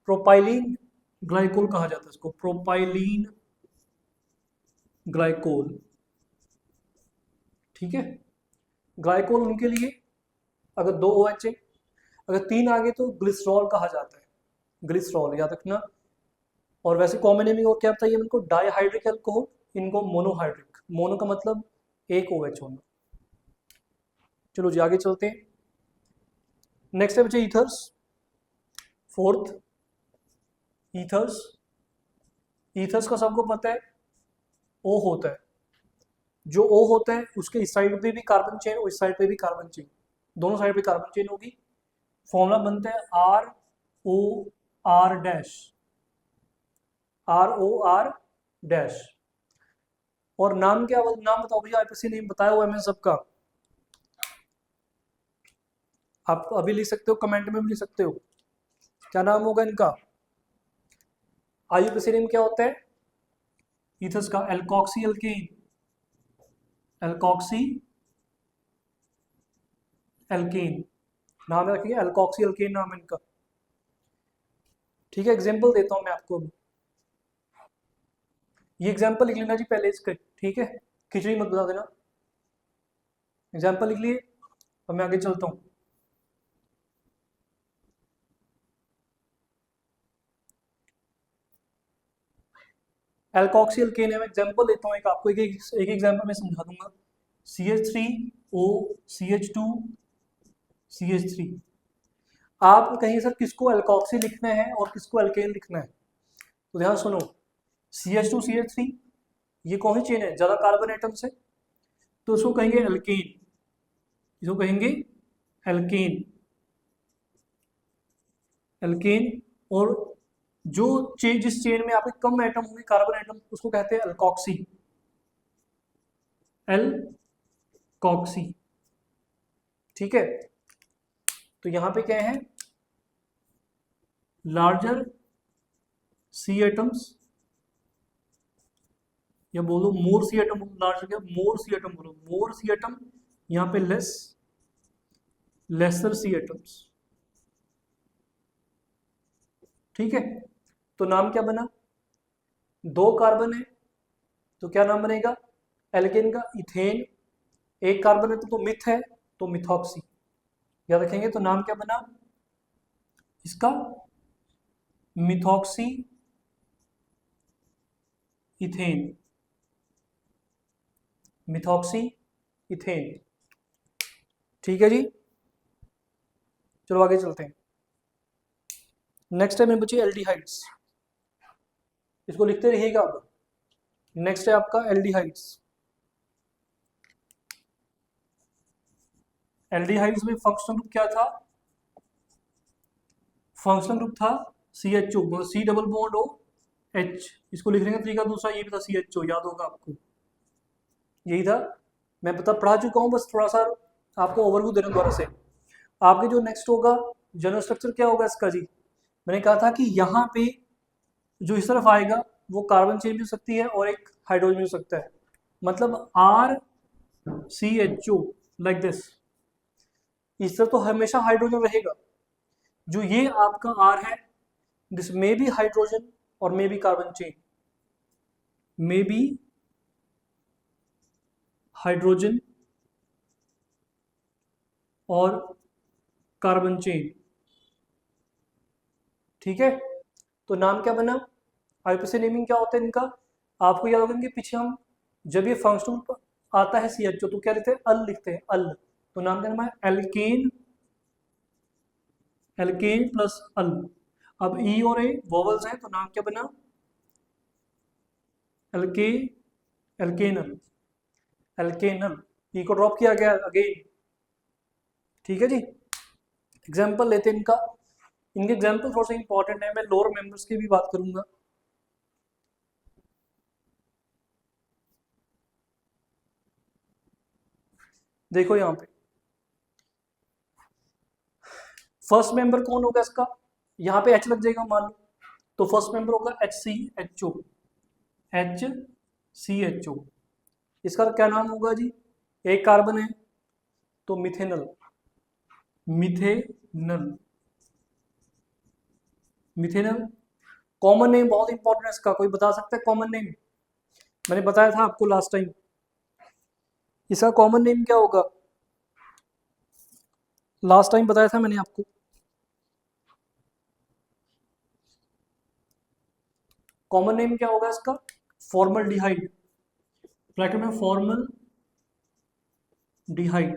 प्रोपाइलिन ग्लाइकोल कहा जाता है, इसको प्रोपाइलिन ग्लाइकोल। ठीक है, ग्लाइकोल उनके लिए अगर 2 OH है, अगर 3 आ गए तो ग्लिसरॉल कहा जाता है, ग्लिसरॉल, याद रखना। और वैसे कॉमन नेमिंग और क्या बताइए इनको, डाईहाइड्रिक एल्कोहल, इनको मोनोहाइड्रिक, मोनो का मतलब एक OH होना। चलो जी आगे चलते हैं, नेक्स्ट है बच्चे ईथर्स, फोर्थ ईथर्स। ईथर्स का सबको पता है, O होता है, जो O होता है उसके इस साइड पे भी कार्बन चेन और इस साइड पे भी कार्बन चेन, दोनों साइड पे कार्बन चेन होगी। फॉर्मूला बनता है ROR डैश, ROR डैश। और नाम क्या, नाम बताओ भैया, आईपीसी नेम बताया हुआ है मैंने सबका। आप अभी लिख सकते हो, कमेंट में भी लिख सकते हो, क्या नाम होगा इनका। आईपीसी नेम क्या होता है ईथर्स का, एल्कोक्सी एल्केन, एल्कोक्सी एल्केन नाम रखिए, एल्कोक्सी एल्केन नाम है इनका। ठीक है, एग्जांपल देता हूं मैं आपको अभी। ये एग्जांपल लिख लेना जी पहले इसके, ठीक है, खिचड़ी मत बता देना। एग्जांपल लिख लिए और मैं आगे चलता हूँ। एल्कोक्सी एल्केन है, मैं एग्जांपल देता हूँ एक आपको, एक एग्जांपल में समझा दूंगा। CH3O CH2 CH3। आप कहीं सर किसको एल्कोक्सी लिखना है और किसको एल्केन लिखना है, तो ध्यान सुनो। CH2 CH3 ये कौन सी चेन है, ज्यादा कार्बन एटम से, तो उसको कहेंगे एल्केन, इसको कहेंगे एल्केन, एल्केन। और जो चेन, जिस चेन में आपके कम एटम होंगे कार्बन एटम, उसको कहते हैं एल्कोक्सी, एल्कोक्सी। ठीक है, तो यहां पे क्या है, लार्जर सी एटम्स, या बोलो मोर सी एटम, लार्जर क्या, मोर सी एटम बोलो, मोर सी एटम। यहाँ पे लेसर सी एटम्स। ठीक है, तो नाम क्या बना, दो कार्बन है तो क्या नाम बनेगा एल्केन का, इथेन। एक कार्बन है तो मिथ है, तो मिथॉक्सी। याद रखेंगे, तो नाम क्या बना इसका, मिथॉक्सी इथेन, मिथॉक्सी इथेन। ठीक है जी, चलो आगे चलते हैं। नेक्स्ट है मेरे बच्चे एल्डिहाइड्स, इसको लिखते रहिएगा आप। नेक्स्ट है आपका एल्डिहाइड्स। एल्डिहाइड्स में फंक्शनल ग्रुप क्या था, फंक्शनल ग्रुप था CHO, मतलब C double bond O H। इसको लिखने का तरीका दूसरा ये भी था, CHO, याद होगा आपको, यही था। मैं पता पढ़ा चुका हूँ, बस थोड़ा सा आपको ओवरव्यू देना दोबारा से। आपके जो नेक्स्ट होगा जनरल स्ट्रक्चर क्या होगा इसका जी, मैंने कहा था कि यहाँ पे जो इस तरफ आएगा वो कार्बन चेन भी हो सकती है और एक हाइड्रोजन भी हो सकता है, मतलब RCHO लाइक दिस। इस तरफ तो हमेशा हाइड्रोजन रहेगा, जो ये आपका R है, दिस मे बी हाइड्रोजन और may be carbon chain, may be hydrogen और कार्बन चेन। ठीक है, तो नाम क्या बना, आईपीसी नेमिंग क्या होता है इनका, आपको याद होगा कि पीछे हम जब ये फंक्शनल आता है CHO तो क्या लिखते हैं, अल लिखते हैं, अल। तो नाम क्या नाम है, एल्केन, एल्केन प्लस अल। अब ई और ए वोवल्स हैं, तो नाम क्या बना, एल्के, एल्केनल, एल्केनल। ई को ड्रॉप किया गया अगेन। ठीक है जी, एग्जाम्पल लेते हैं इनका। इनके एग्जाम्पल थोड़ा सा इंपॉर्टेंट है, मैं लोअर मेंबर्स की भी बात करूंगा। देखो यहाँ पे फर्स्ट मेंबर कौन होगा इसका, यहाँ पे H लग जाएगा मान लो, तो फर्स्ट मेंबर होगा HCHO, HCHO। इसका क्या नाम होगा जी, एक कार्बन है तो methanal, methanal, methanal. Common name बहुत इंपॉर्टेंट है इसका, कोई बता सकता है कॉमन नेम, मैंने बताया था आपको लास्ट टाइम, इसका कॉमन नेम क्या होगा, लास्ट टाइम बताया था मैंने आपको। कॉमन नेम क्या होगा इसका, फॉर्मल डिहाइड, ब्रैकेट में फॉर्मल डिहाइड,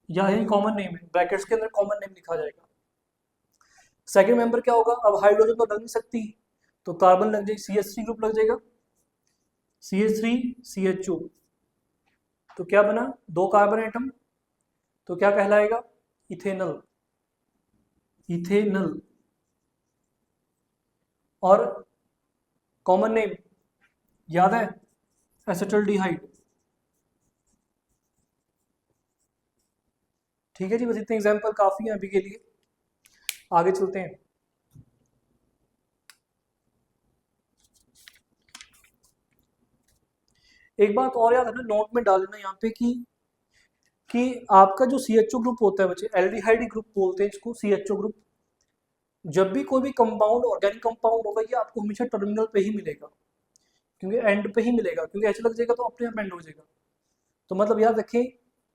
या यही कॉमन नेम है, ब्रैकेट्स के अंदर कॉमन नेम लिखा जाएगा। सेकंड मेंबर क्या होगा, अब हाइड्रोजन तो लग नहीं सकती, तो कार्बन लग जाएगी, CH3 ग्रुप लग जाएगा, CH3CHO। तो क्या बना, दो कार्बन एटम, तो क्या कहलाएगा, इथेनल, इथेनल। और कॉमन नेम याद है, एसिटल्डिहाइड। ठीक है जी, बस इतने एग्जाम्पल काफी हैं अभी के लिए, आगे चलते हैं। एक बात और याद है ना, नोट में डाल लेना यहाँ पे कि आपका जो CHO ग्रुप होता है बच्चे, एल्डिहाइड ग्रुप बोलते हैं इसको, CHO ग्रुप, जब भी कोई भी कंपाउंड ऑर्गेनिक कंपाउंड होगा ये आपको हमेशा टर्मिनल पे ही मिलेगा, क्योंकि एंड पे ही मिलेगा, क्योंकि ऐसे लग जाएगा तो अपने आप एंड हो जाएगा। तो मतलब याद रखें,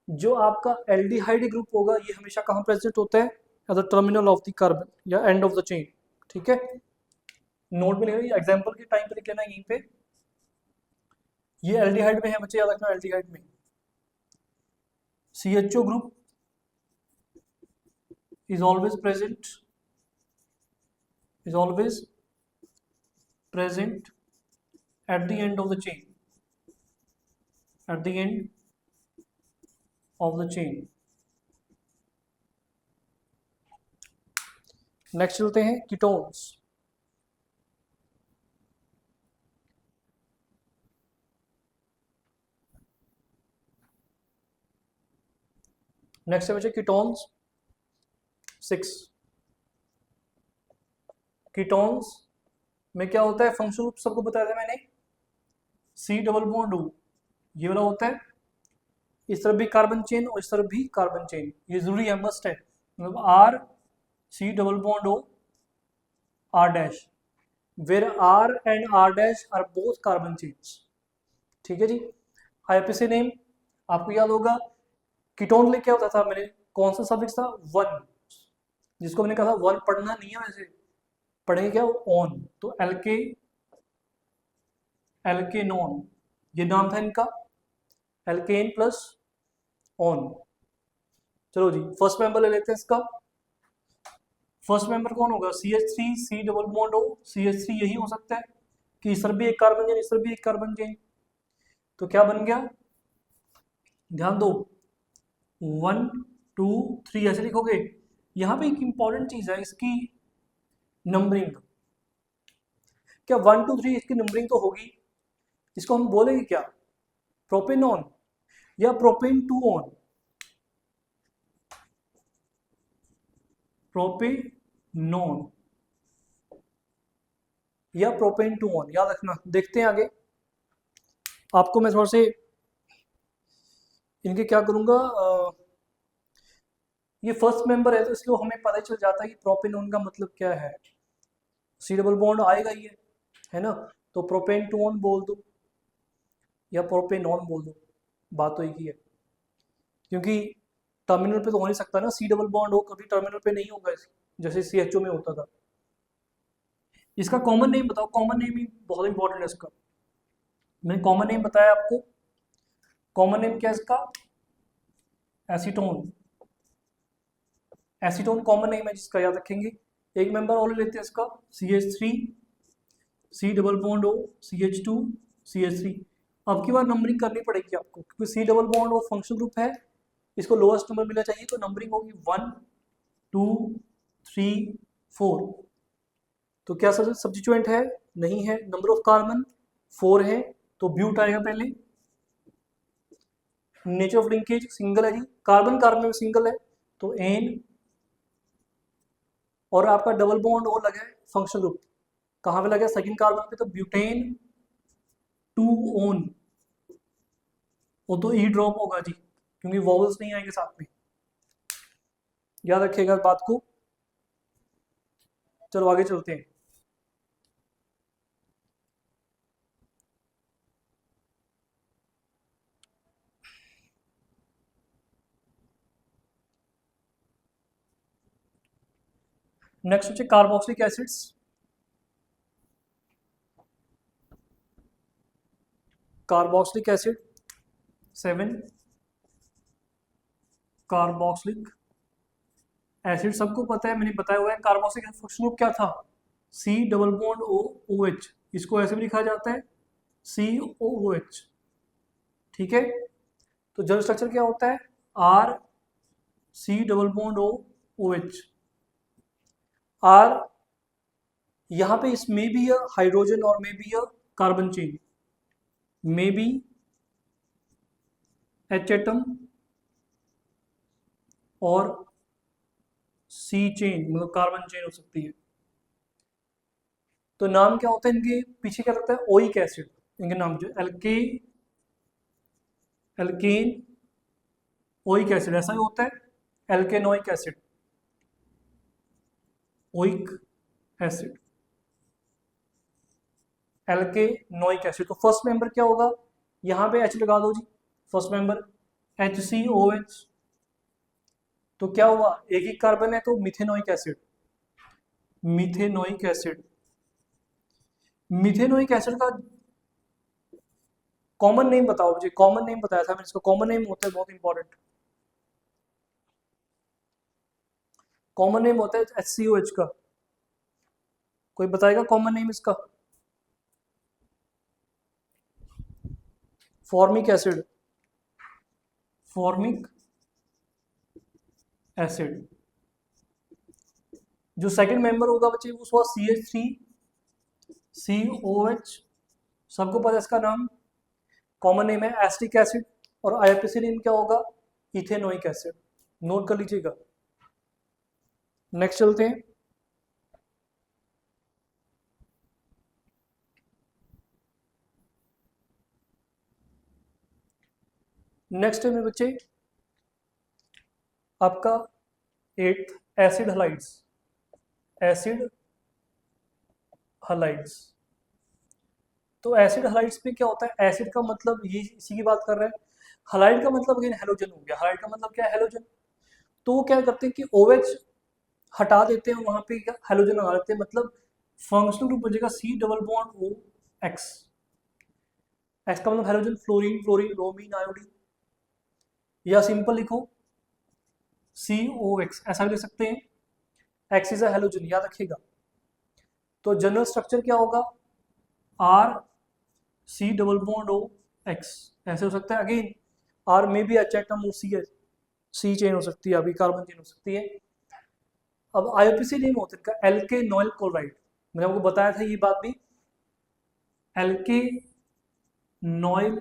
जो आपका एल्डिहाइड ग्रुप होगा ये हमेशा कहाँ प्रेजेंट होता है, at the terminal of the carbon या एंड ऑफ द चेन। ठीक है, नोट में लिखना, एग्जाम्पल के टाइम पे लिख लेना यहीं पे, ये एल्डिहाइड में है बच्चे, याद रखना एल्डिहाइड में CHO group is always present at the end of the chain, at the end of the chain। Next चलते हैं कीटोन्स। नेक्स्ट है बच्चे कीटोन्स 6। कीटोन्स में क्या होता है, फंक्शनल ग्रुप सबको बताया था मैंने, C डबल बॉन्ड O, ये वाला होता है, इस तरफ भी कार्बन चेन और इस तरफ भी कार्बन चेन, ये जरूरी है, मस्ट है, मतलब R C double bond O R dash, where R and R dash are both carbon chains। ठीक है जी, IUPAC नेम आपको याद होगा, कीटोन में क्या होता था, मैंने कौन सा सफिक्स था, वन, जिसको मैंने कहा था वन पढ़ना नहीं है, वैसे पढ़ेंगे क्या, ऑन, तो एल्केनॉन ये नाम था इनका, एल्केन प्लस ऑन। चलो जी, फर्स्ट मेंबर ले लेते हैं इसका। फर्स्ट मेंबर कौन होगा, CH3 C double bond O, CH3 यही हो सकता है कि इस तरफ भी एक कार्बन चेन, इस तरफ भी एक कार्बन चेन, तो क्या बन गया, ध्यान दो, 1 2 3 ऐसे लिखोगे। यहाँ पे एक इंपॉर्टेंट चीज है इसकी नंबरिंग, क्या 1 2 3 इसकी नंबरिंग तो होगी, इसको हम बोलेंगे क्या, प्रोपेनॉन या प्रोपेन टू ऑन, प्रोपेनॉन या प्रोपेन टू ऑन, याद रखना। देखते हैं आगे, आपको मैं थोड़ा से इनके क्या करूंगा, ये फर्स्ट मेंबर है तो इसलिए हमें पता ही चल जाता है कि प्रोपेनॉन का मतलब क्या है, C डबल बॉन्ड आएगा ये, है ना, तो प्रोपेन टू ऑन बोल दो या प्रोपेनॉन बोल दो, बात तो एक ही है, क्योंकि टर्मिनल पे तो हो नहीं सकता ना, C डबल बॉन्ड हो कभी टर्मिनल पे नहीं होगा जैसे CHO में होता था। इसका कॉमन नेम बताओ, कॉमन नेम ही बहुत इंपॉर्टेंट है इसका, मैंने कॉमन नेम बताया आपको, कॉमन नेम क्या है इसका, एसीटोन, एसीटोन कॉमन नेम है जिसका, याद रखेंगे। एक मेंबर और लेते हैं इसका, CH3 C double bond O CH2 CH3। अब की बार नंबरिंग करनी पड़ेगी आपको, क्योंकि C double bond O functional group है, इसको लोएस्ट नंबर मिलना चाहिए, तो नंबरिंग होगी 1 2 3 4। तो क्या सब्स्टिट्यूएंट है, नहीं है, नंबर ऑफ कार्बन 4 है, तो ब्यूट आएगा पहले, नेचर ऑफ लिंकेज सिंगल है जी, कार्बन कार्बन में सिंगल है तो N, और आपका डबल बॉन्ड O लगा है फंक्शनल ग्रुप, कहाँ पे लगा है, सेकंड कार्बन पे, तो ब्यूटेन 2 ऑन, वो तो E ड्रॉप होगा जी, क्योंकि वॉवल्स नहीं आएंगे साथ में, याद रखिएगा इस बात को। चलो आगे चलते हैं। नेक्स्ट হচ্ছে carboxylic acids. Carboxylic acid 7, carboxylic acid सबको पता है, मैंने बताया हुआ है। कार्बोक्सिलिक एसिड फंक्शनल ग्रुप क्या था, C double bond O OH, इसको ऐसे भी लिखा जाता है COOH। ठीक है, तो जनरल स्ट्रक्चर क्या होता है, R C double bond O OH। R यहाँ पे इस मे बी अ हाइड्रोजन और may be a carbon chain, may be H atom और सी चेन, मतलब कार्बन चेन हो सकती है। तो नाम क्या होता है इनके पीछे, क्या लगता है, ओइक एसिड। इनके नाम जो एल्केन ओइक एसिड ऐसा ही होता है, एल्केनोइक एसिड, ओइक एसिड, एल्केनोइक एसिड। तो फर्स्ट मेंबर क्या होगा, यहाँ पे H लगा दो जी, फर्स्ट मेंबर HCOH। तो क्या हुआ, एक ही कार्बन है तो methanoic acid, methanoic acid. Methanoic acid का कॉमन नेम बताओ मुझे, कॉमन नेम बताया था मैंने इसका, कॉमन नेम होता है बहुत इंपॉर्टेंट, कॉमन नेम होता है HCOH का। कोई बताएगा कॉमन नेम इसका? Formic acid, formic acid. जो सेकंड मेंबर होगा बच्चे वो CH3COH, सबको पता है इसका नाम, कॉमन नेम है एसिटिक एसिड। और आईयूपीएसी नेम क्या होगा, इथेनोइक एसिड। नोट कर लीजिएगा। नेक्स्ट चलते हैं। नेक्स्ट है मेरे बच्चे आपका 8th acid halides, acid halides. तो एसिड हलाइड्स में क्या होता है, एसिड का मतलब ये इसी की बात कर रहे हैं, हलाइड का मतलब अगेन हेलोजन हो गया। हलाइड का मतलब क्या है, हेलोजन। तो वो क्या करते हैं कि OH हटा देते हैं, वहां पे हेलोजन लगा देते हैं, मतलब फंक्शनल ग्रुप बचेगा C++OX। एक्स का मतलब halogen, fluorine fluorine, bromine iodine, या सिंपल लिखो COX, ऐसा भी लिख सकते हैं। एक्स इज अ हेलोजन, याद रखिएगा। तो जनरल स्ट्रक्चर क्या होगा, R C++OX, ऐसे हो सकता है। अगेन R में भी एच एटम हो, सी चेन हो सकती है, अभी कार्बन चेन हो सकती है। अब आईयूपीएसी नेम होता है इनका एल्केनॉइल क्लोराइड। मैंने आपको बताया था ये बात भी, एल्केनॉइल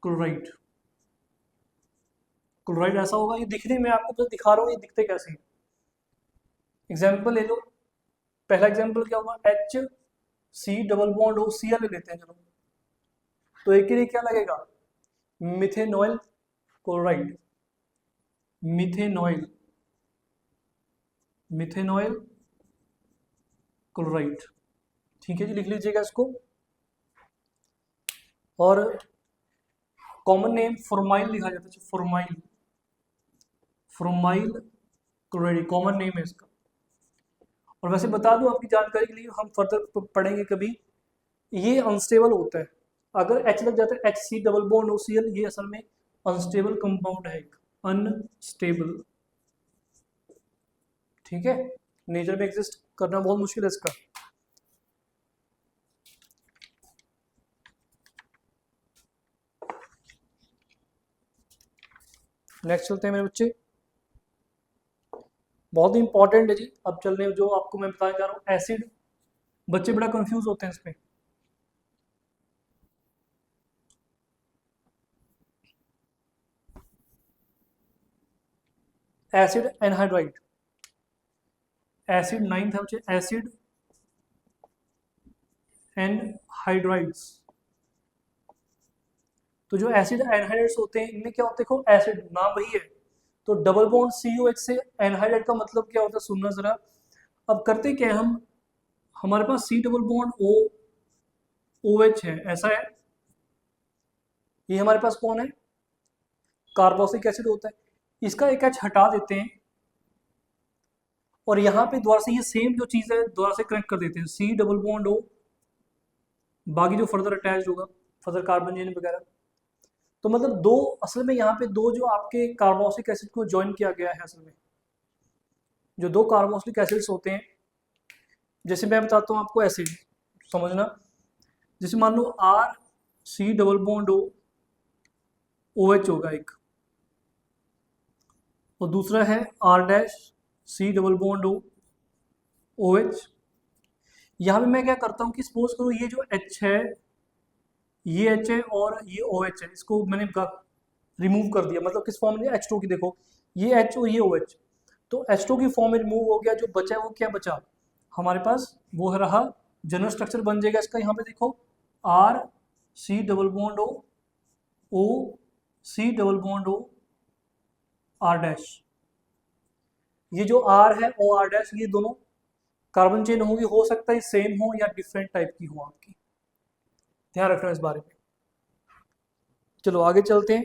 क्लोराइड। क्लोराइड ऐसा होगा, ये दिखने में आपको तो दिखा रहा हूँ, ये दिखते कैसे हैं। एग्जाम्पल ले लो, पहला एग्जाम्पल क्या होगा, HC++OCl ले लेते हैं चलो। तो एक के लिए क्या लगेगा, मिथेनॉइल क्लोराइड, मिथेनॉइल, मिथेनॉइल क्लोराइड। ठीक है जी, लिख लीजिएगा इसको। और कॉमन नेम फॉर्माइल लिखा जाता है, formyl, formyl chloride common name है इसका। और वैसे बता दूं आपकी जानकारी के लिए, हम फर्दर पढ़ेंगे कभी, ये अनस्टेबल होता है। अगर H लग जाता है, HC++OCl, ये असल में अनस्टेबल कंपाउंड है, एक अनस्टेबल। ठीक है, नेचर में एग्जिस्ट करना बहुत मुश्किल है इसका। नेक्स्ट चलते हैं मेरे बच्चे, बहुत ही इंपॉर्टेंट है जी। अब चल रहे जो आपको मैं बताने जा रहा हूँ, एसिड। बच्चे बड़ा कंफ्यूज होते हैं इसमें। एसिड एनहाइड्राइड, एसिड 9th है बच्चे, एसिड एनहाइड्राइड्स। तो जो एसिड एनहाइड्राइड्स होते हैं, इनमें क्या होता है, देखो एसिड नाम वही है। तो डबल बॉन्ड COH से एनहाइड्राइड का मतलब क्या होता है, सुनना जरा। अब करते क्या है हम, हमारे पास C++ O OH है, ऐसा है। ये हमारे पास कौन है, कार्बोक्सिलिक एसिड होता है। इसका एक H हटा देते हैं, और यहाँ पे दोबारा से ये सेम जो चीज़ है दोबारा से कनेक्ट कर देते हैं, C++O, बाकी जो फर्दर अटैच होगा, फर्दर कार्बन चेन वगैरह। तो मतलब दो, असल में यहाँ पे दो जो आपके कार्बोक्सिलिक एसिड को ज्वाइन किया गया है, असल में जो दो कार्बोक्सिलिक एसिड्स होते हैं, जैसे मैं बताता हूँ आपको एसिड समझना। जैसे मान लो R C++O OH होगा एक, और दूसरा है R' C++O OH। यहाँ पे मैं क्या करता हूँ कि सपोज करो ये जो H है, ये H है और ये OH है, इसको मैंने रिमूव कर दिया, मतलब किस फॉर्म में, H2 की, देखो ये H और ये OH, तो H2 की फॉर्म में रिमूव हो गया, जो बचा है वो क्या बचा हमारे पास, वो रहा जनरल स्ट्रक्चर बन जाएगा इसका, यहाँ पे देखो R C double bond O C double bond O R dash, ये जो R है O R डैश, ये दोनों कार्बन चेन होगी, हो सकता है सेम हो या डिफरेंट टाइप की हो आपकी, ध्यान रखना इस बारे में। चलो आगे चलते हैं।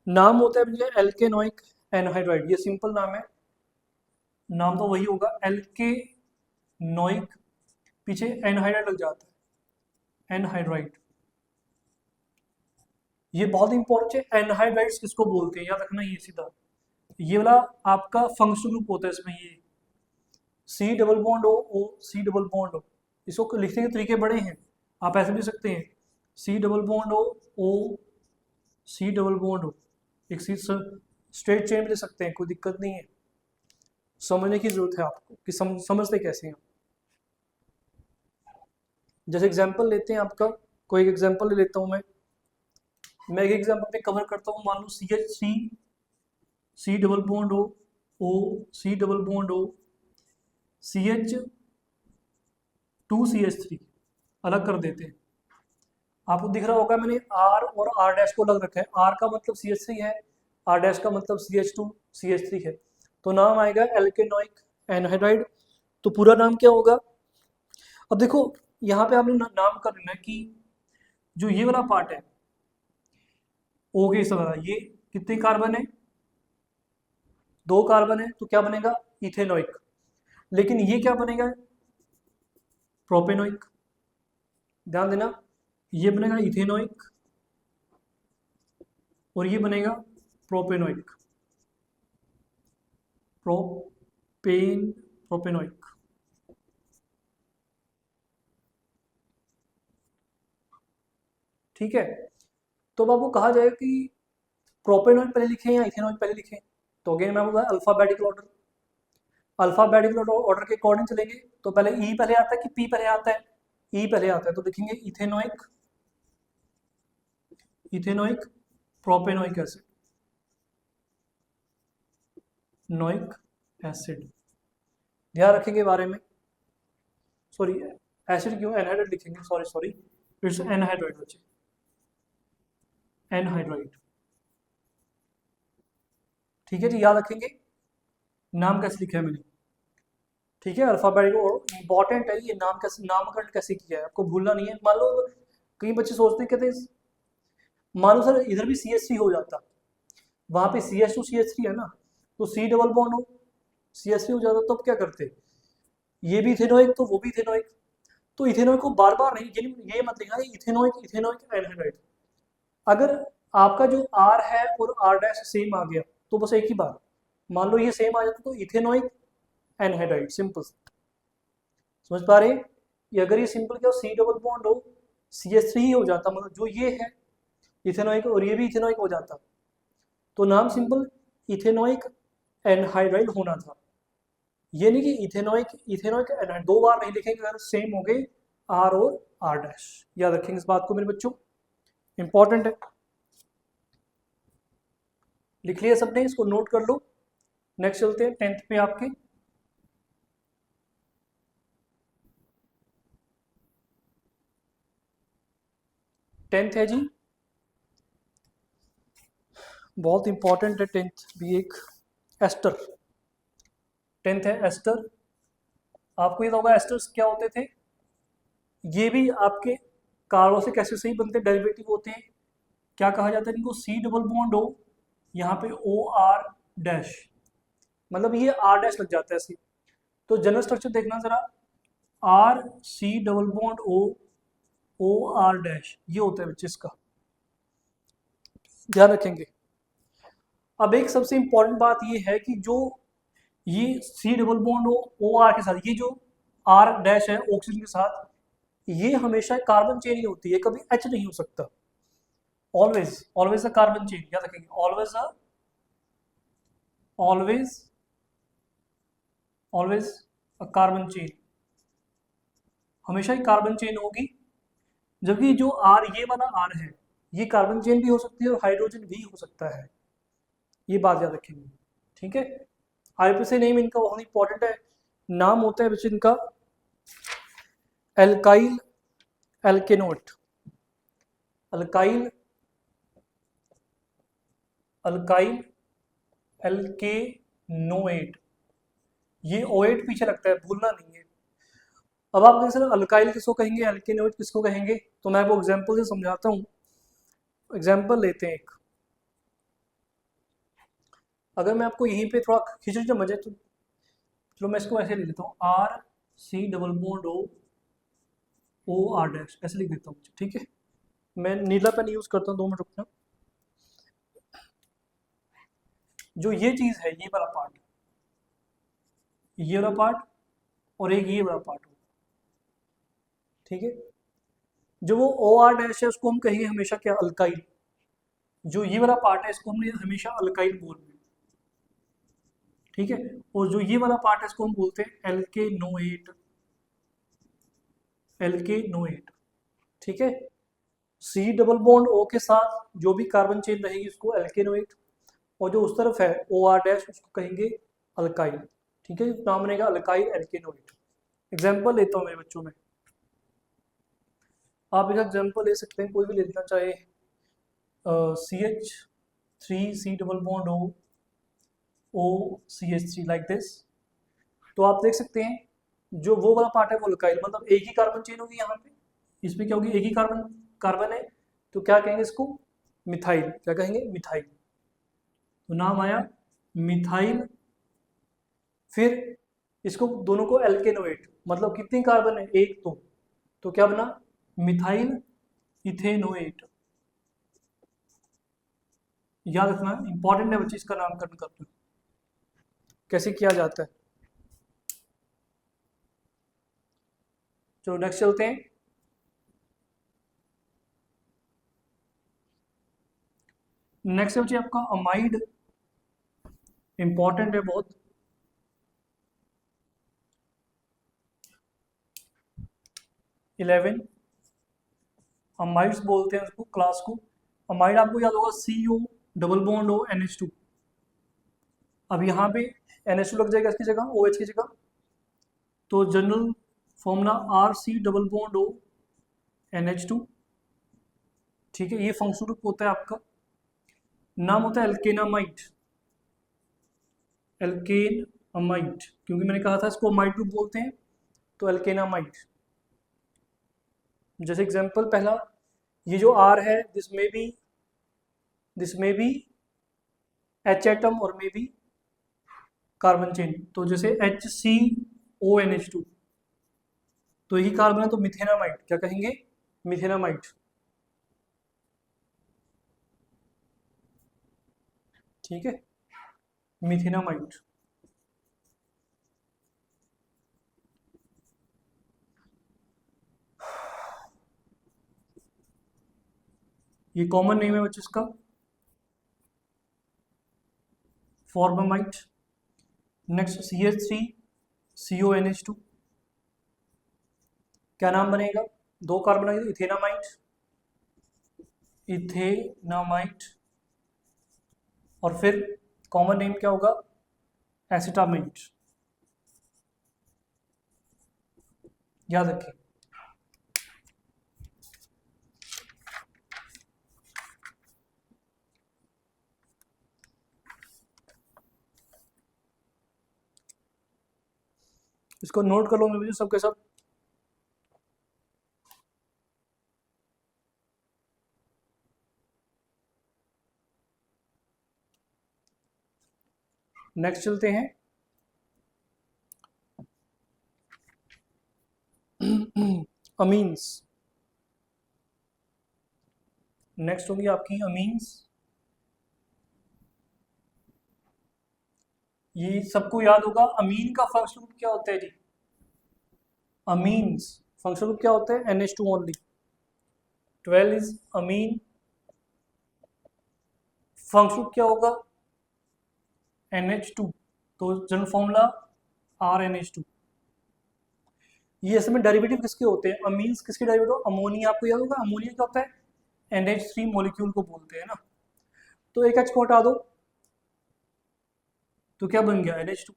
नाम होता है भैया एल्केनोइक एनहाइड्राइड, ये सिंपल नाम है, नाम तो वही होगा एल्केनोइक, पीछे एनहाइड्राइड लग जाता है, एनहाइड्राइड। ये बहुत इंपॉर्टेंट है, एनहाइड्राइड्स किसको बोलते हैं, याद रखना ये सीधा, ये वाला आपका फंक्शनल ग्रुप होता है इसमें, ये C double bond O C double bond O, इसको लिखने के तरीके बड़े हैं, आप ऐसे भी लिख सकते हैं C double bond O C double bond O, एक सी स्ट्रेट चेन भी ले सकते हैं, कोई दिक्कत नहीं है, समझने की जरूरत है आपको कि समझते कैसे हैं। जैसे एग्जांपल लेते हैं आपका, कोई एक एग्जांपल ले लेता हूं मैं एक एग्जांपल पे कवर करता हूं, मान लो CH3 C double bond O C double bond O CH2CH3 अलग कर देते हैं, आपको दिख रहा होगा मैंने R और R डैश को अलग रखा है, R का मतलब CH3 है, R डैश का मतलब CH2CH3 है, तो नाम आएगा एल्केनोइक एनहाइड्राइड। तो पूरा नाम क्या होगा, अब देखो यहाँ पे आपने नाम कर लेना कि जो ये वाला पार्ट है O के वाला, ये कितने कार्बन है, 2 कार्बन है, तो क्या बनेगा इथेनोइक, लेकिन ये क्या बनेगा प्रोपेनोइक, ध्यान देना, ये बनेगा इथेनोइक और ये बनेगा प्रोपेनोइक, प्रोपेनोइक। ठीक है, तो अब आपको कहा जाए कि प्रोपेनोइक पहले लिखें या इथेनोइक पहले लिखें, तो अगेन मैं बोला अल्फाबेटिकल ऑर्डर, अल्फाबेटिकल ऑर्डर के अकॉर्डिंग चलेंगे, तो पहले ई पहले आता है कि पी पहले आता है, ई पहले आता है, तो लिखेंगे ethanoic, ethanoic propanoic acid, noic acid, ध्यान रखेंगे बारे में, सॉरी एसिड क्यों एनहाइड्राइड लिखेंगे, सॉरी इट्स एनहाइड्राइड बच्चे, एनहाइड्राइड, ठीक है जी, याद रखेंगे नाम कैसे लिखा है मैंने, ठीक है, अल्फाबेटिक और इंपॉर्टेंट है ये, नाम कैसे, नामकरण कैसे किया है आपको भूलना नहीं है। मान लो कई बच्चे सोचते हैं, कहते हैं मान लो सर इधर भी CH3 हो जाता, वहां पे CH2CH3 है ना, तो C डबल बॉन्ड हो CH3 हो जाता, तो अब क्या करते, ये भी इथेनोइक तो वो भी इथेनोइक, तो इथेनोइक को बार बार नहीं, ये मत लिखना इथेनोइक इथेनोइक एनहाइड्राइड, अगर आपका जो R है और R डैश सेम आ गया तो बस एक ही बार, मान लो ये सेम आ जाता तो इथेनोइक एनहाइड्राइड, सिंपल, समझ पा रहे हैं, ये अगर ये सिंपल क्या हो C डबल बॉन्ड हो CH3 ही हो जाता, मतलब जो ये है इथेनोइक और ये भी इथेनोइक हो जाता, तो नाम सिंपल इथेनोइक एनहाइड्राइड होना था, ये नहीं कि इथेनोइक इथेनोइक एनहाइड, 2 बार नहीं लिखेंगे अगर सेम हो गए R और R डैश, याद रखेंगे इस बात को मेरे बच्चों, इंपॉर्टेंट है, लिख लिया सबने, इसको नोट कर लो। नेक्स्ट चलते हैं 10th पे आपके, टेंथ है जी, बहुत इंपॉर्टेंट है 10th भी एक, एस्टर, 10th है एस्टर, आपको ये तो होगा एस्टर्स क्या होते थे, ये भी आपके कार्बोक्सिलिक एसिड से ही बनते, डेरिवेटिव होते हैं, क्या कहा जाता है इनको, C डबल बॉन्ड O, यहाँ पे OR डैश, मतलब ये R डैश लग जाता है ऐसे, तो जनरल स्ट्रक्चर देखना जरा, R C double bond O OR dash, ये होता है बच्चे इसका, ध्यान रखेंगे। अब एक सबसे इंपॉर्टेंट बात ये है कि जो ये C डबल बॉन्ड OR के साथ, ये जो R डैश है ऑक्सीजन के साथ, ये हमेशा कार्बन चेन ही होती है, कभी H नहीं हो सकता, always always a carbon chain, याद रखेंगे, always always a carbon chain, हमेशा ही कार्बन चेन होगी, जबकि जो आर, ये वाला आर है, ये कार्बन चेन भी हो सकती है और हाइड्रोजन भी हो सकता है। ये बात याद रखेंगे, ठीक है। आईपीसी नेम इनका बहुत इंपॉर्टेंट है। नाम होता है बच्चे इनका एल्काइल एल्केनोट, अल्काइल अल्काइल एल्केनोएट। ये O8 पीछे लगता है, भूलना नहीं है। अब आप कहेंगे सर अल्काइल किसको कहेंगे, एल्केनोएट किसको कहेंगे, तो मैं आपको एग्जांपल से समझाता हूँ। एग्जांपल लेते हैं एक। अगर मैं आपको यहीं पे थोड़ा खिचड़ी समझे तो चलो मैं इसको ऐसे लिख देता हूँ, R C double bond O, O R dash, ऐसे लिख देता हूँ, ठीक है। मैं नीला पेन यूज करता हूँ, 2 मिनट रुकना। जो ये चीज है, ये वाला पार्ट, ये वाला पार्ट और एक ये वाला पार्ट, ठीक है। जो वो ओ आर डैश है उसको हम कहेंगे हमेशा क्या, अल्काइल। जो ये वाला पार्ट है इसको हमने हमेशा अल्काइल बोलते हैं, ठीक है। और जो ये वाला पार्ट है इसको हम बोलते हैं एल्केनोएट, एल्केनोएट, ठीक है। सी डबल बॉन्ड ओ के साथ जो भी कार्बन चेन रहेगी उसको एल्केनोएट, और जो उस तरफ है ओ आर डैश उसको कहेंगे अल्काइल, ठीक है। नाम बनेगा अल्काइल एल्केनोएट। एग्जाम्पल लेता हूँ मेरे बच्चों में, आप एक एग्जाम्पल ले सकते हैं, कोई भी ले लेना, चाहे CH3 C double bond O O CH3 like this. तो आप देख सकते हैं जो वो वाला पार्ट है वो अल्काइल, मतलब एक ही कार्बन चेन होगी यहाँ पे, इसमें क्या होगी, एक ही कार्बन कार्बन है, तो क्या कहेंगे इसको, मिथाइल। क्या कहेंगे, मिथाइल। तो नाम आया मिथाइल। फिर इसको दोनों को एल्केनोएट, मतलब कितनी कार्बन है, एक, दो, तो क्या बना, मिथाइल इथेनोएट। याद रखना इंपॉर्टेंट है बच्चे, इसका नामकरण करना कैसे किया जाता है। चलो नेक्स्ट चलते हैं। नेक्स्ट बच्चे आपका अमाइड, इंपॉर्टेंट है बहुत। इलेवन अमाइड्स बोलते हैं उसको, क्लास को। अमाइड आपको याद होगा CO double bond O NH2। अब यहाँ पे NH2 लग जाएगा इसकी जगह, OH की जगह, तो general formula RC double bond O NH2, ठीक है। ये फंक्शनल ग्रुप होता है आपका, नाम होता है एल्केनामाइड, एल्केनामाइड, क्योंकि मैंने कहा था इसको अमाइड ग्रुप बोलते हैं, तो एल्केनामाइड। जैसे एग्जांपल पहला, ये जो R है दिस में भी H एटम और में भी कार्बन चेन, तो जैसे HCONH2, तो यही कार्बन है, तो मिथेनामाइड। क्या कहेंगे, मिथेनामाइड, ठीक है, मिथेनामाइड। ये कॉमन नेम है बच्चे इसका, फॉर्मामाइड। नेक्स्ट CH3CONH2, क्या नाम बनेगा, 2 कार्बन आएंगे, इथेनामाइड, इथेनामाइड। और फिर कॉमन नेम क्या होगा, एसिटामाइड। याद रखें। इसको नोट कर लो मेरे बच्चों सबके सब। नेक्स्ट चलते हैं। अमीन्स, नेक्स्ट होगी आपकी अमीन्स। ये सबको याद होगा, अमीन का फंक्शनल ग्रुप क्या होता है जी, अमीन्स फंक्शनल ग्रुप क्या होता है, NH2 only. 12 is amine, functional group क्या होगा, NH2, तो जनरल फॉर्मूला RNH2। ये इसमें डेरिवेटिव किसके होते हैं, अमीन्स किसके डेरिवेटिव, अमोनिया, आपको याद होगा अमोनिया क्या होता है, NH3 मॉलिक्यूल को बोलते हैं ना। तो एक H को हटा दो तो क्या बन गया, NH2।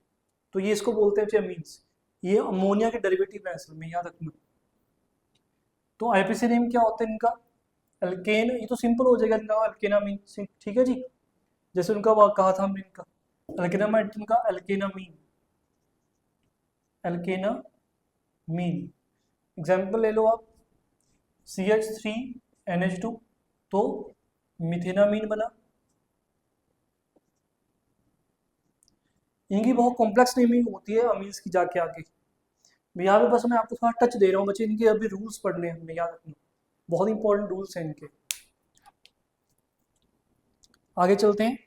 तो ये इसको बोलते हैं अमीन्स, ये अमोनिया के डेरिवेटिव है असल में, याद रखना। तो आईपीसी नेम क्या होता है इनका, एल्केन, ये तो सिंपल हो जाएगा इनका, एल्केनामीन, ठीक है जी। जैसे उनका कहा था हमने, इनका एल्केनामाइड, इनका एल्केनामीन, एल्केनामीन। एग्जाम्पल ले लो आप, CH3NH2, तो मिथेनामीन बना। इनकी बहुत कॉम्प्लेक्स नेमिंग होती है अमीन्स की जाके आगे। यहाँ पे बस मैं आपको थोड़ा टच दे रहा हूँ बच्चे, इनके अभी रूल्स पढ़ने हैं, हमें याद रखना, बहुत इंपॉर्टेंट रूल्स हैं इनके। आगे चलते हैं,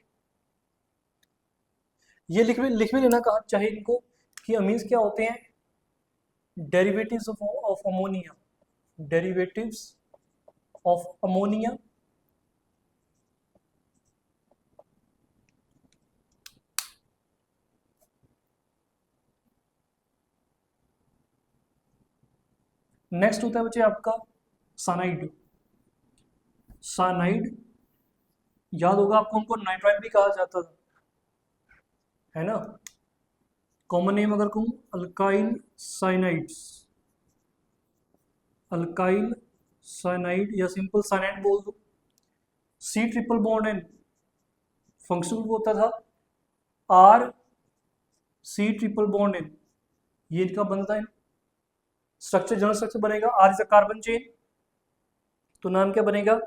ये लिख भी लेना कहा चाहे इनको कि अमीन्स क्या होते हैं, derivatives of ammonia, derivatives of ammonia. Next होता है बच्चे आपका साइनाइड, साइनाइड याद होगा आपको, हमको नाइट्राइल भी कहा जाता था, है ना। कॉमन नेम अगर कहूँ, अल्काइल साइनाइड्स, अल्काइल साइनाइड या सिंपल साइनाइड बोल दो। C triple bond N, functional group होता था RC ट्रिपल बॉन्ड एन, ये इनका बनता है स्ट्रक्चर, जनरल स्ट्रक्चर बनेगा R is a carbon chain, तो नाम क्या बनेगा,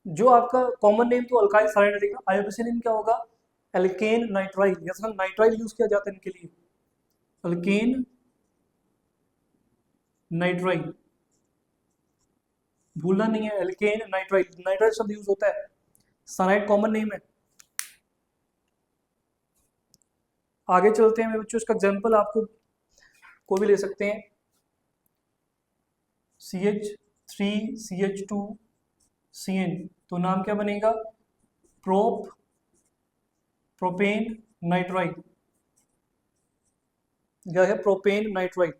जो आपका कॉमन नेम तो अल्काइल साइनाइड रहेगा, आईयूपीएसी नेम क्या होगा, एल्केन नाइट्राइल, या नाइट्राइल यूज किया जाता है इनके लिए, अल्केन नाइट्राइल, भूलना नहीं है, एल्केन नाइट्राइल, नाइट्राइल शब्द यूज होता है, साइनाइड कॉमन नेम है। आगे चलते हैं मेरे बच्चों, इसका एग्जांपल आपको कोई भी ले सकते हैं, CH3CH2CN, तो नाम क्या बनेगा, प्रोपेन नाइट्राइल, क्या है, प्रोपेन नाइट्राइल।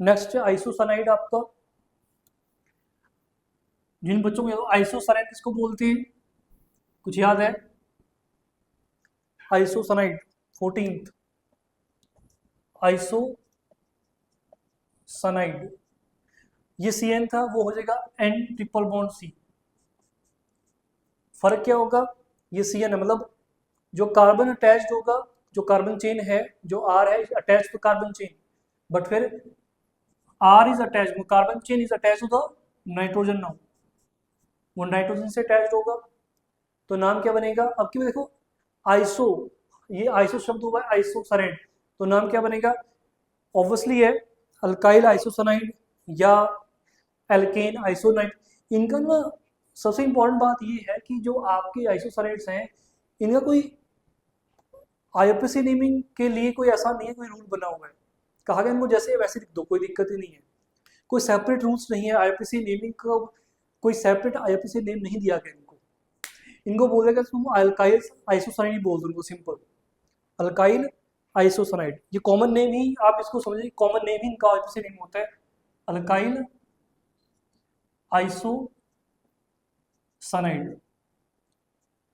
नेक्स्ट है आइसोसाइनाइड आपका, जिन बच्चों को आइसोसाइनाइड किसको बोलते हैं, कुछ याद है, आइसोसाइनाइड 14th आइसोसाइनाइड, ये CN था, वो हो जाएगा N ट्रिपल बॉन्ड C। फर्क क्या होगा, ये CN है, मतलब जो कार्बन अटैच्ड होगा, जो कार्बन चेन है, जो R है attach to carbon chain, but फिर R is attach, carbon chain is attach to the nitrogen, now वो नाइट्रोजन से अटैच्ड होगा, तो नाम क्या बनेगा। अब की देखो आइसो, ये आइसो शब्द हुआ है आइसोसाइनाइड, तो नाम क्या बनेगा, ऑब्वियसली है अल्काइल आइसोसाइनाइड या एल्केन आइसोनाइड। इनका ना सबसे इंपॉर्टेंट बात ये है कि जो आपके आइसोसाइनाइड्स हैं, इनका कोई आईयूपीएसी नेमिंग के लिए कोई ऐसा नहीं है, कोई रूल बना हुआ है, कहा गया इनको जैसे वैसे लिख दो, कोई दिक्कत ही नहीं है, कोई सेपरेट रूल्स नहीं है आईयूपीएसी नेमिंग का, कोई सेपरेट आईयूपीएसी नेम नहीं दिया गया इनको। इनको बोलेगा तुम अल्काइल आइसोसाइनाइड बोल दो इनको, सिंपल अल्काइल आइसोसाइनाइड, ये कॉमन नेम ही आप इसको समझिए, कॉमन नेम ही इनका आईयूपीएसी नेम होता है, अल्काइल आइसोसाइनाइड।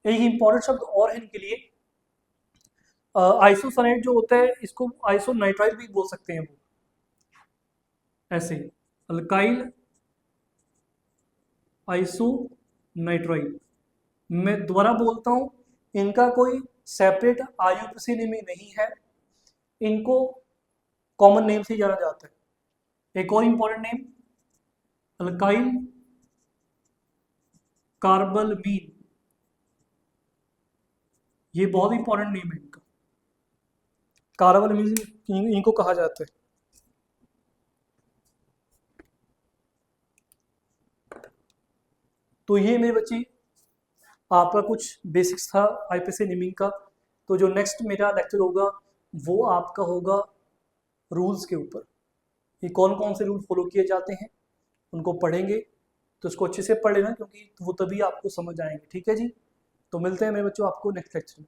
एक इंपॉर्टेंट शब्द और है इनके लिए, आइसोसाइनाइड जो होता है इसको आइसोनाइट्राइल भी बोल सकते हैं, वो ऐसे अल्काइल आइसोनाइट्राइल। मैं दोबारा बोलता हूं, इनका कोई सेपरेट आईयूपीएसी नेमिंग नहीं है, इनको कॉमन नेम से जाना जाता है। एक और इंपॉर्टेंट नेम अल्काइल कार्बलमीन, ये बहुत इंपॉर्टेंट नेम है इनका, कार्बलमीन इनको कहा जाता है। तो ये मेरे बच्चे आपका कुछ बेसिक्स था आईयूपीएसी नेमिंग का। तो जो नेक्स्ट मेरा लेक्चर होगा वो आपका होगा रूल्स के ऊपर, ये कौन कौन से रूल फॉलो किए जाते हैं उनको पढ़ेंगे तो उसको अच्छे से पढ़ लेना, क्योंकि वो तभी आपको समझ आएंगे। ठीक है जी, तो मिलते हैं मेरे बच्चों आपको नेक्स्ट लेक्चर में।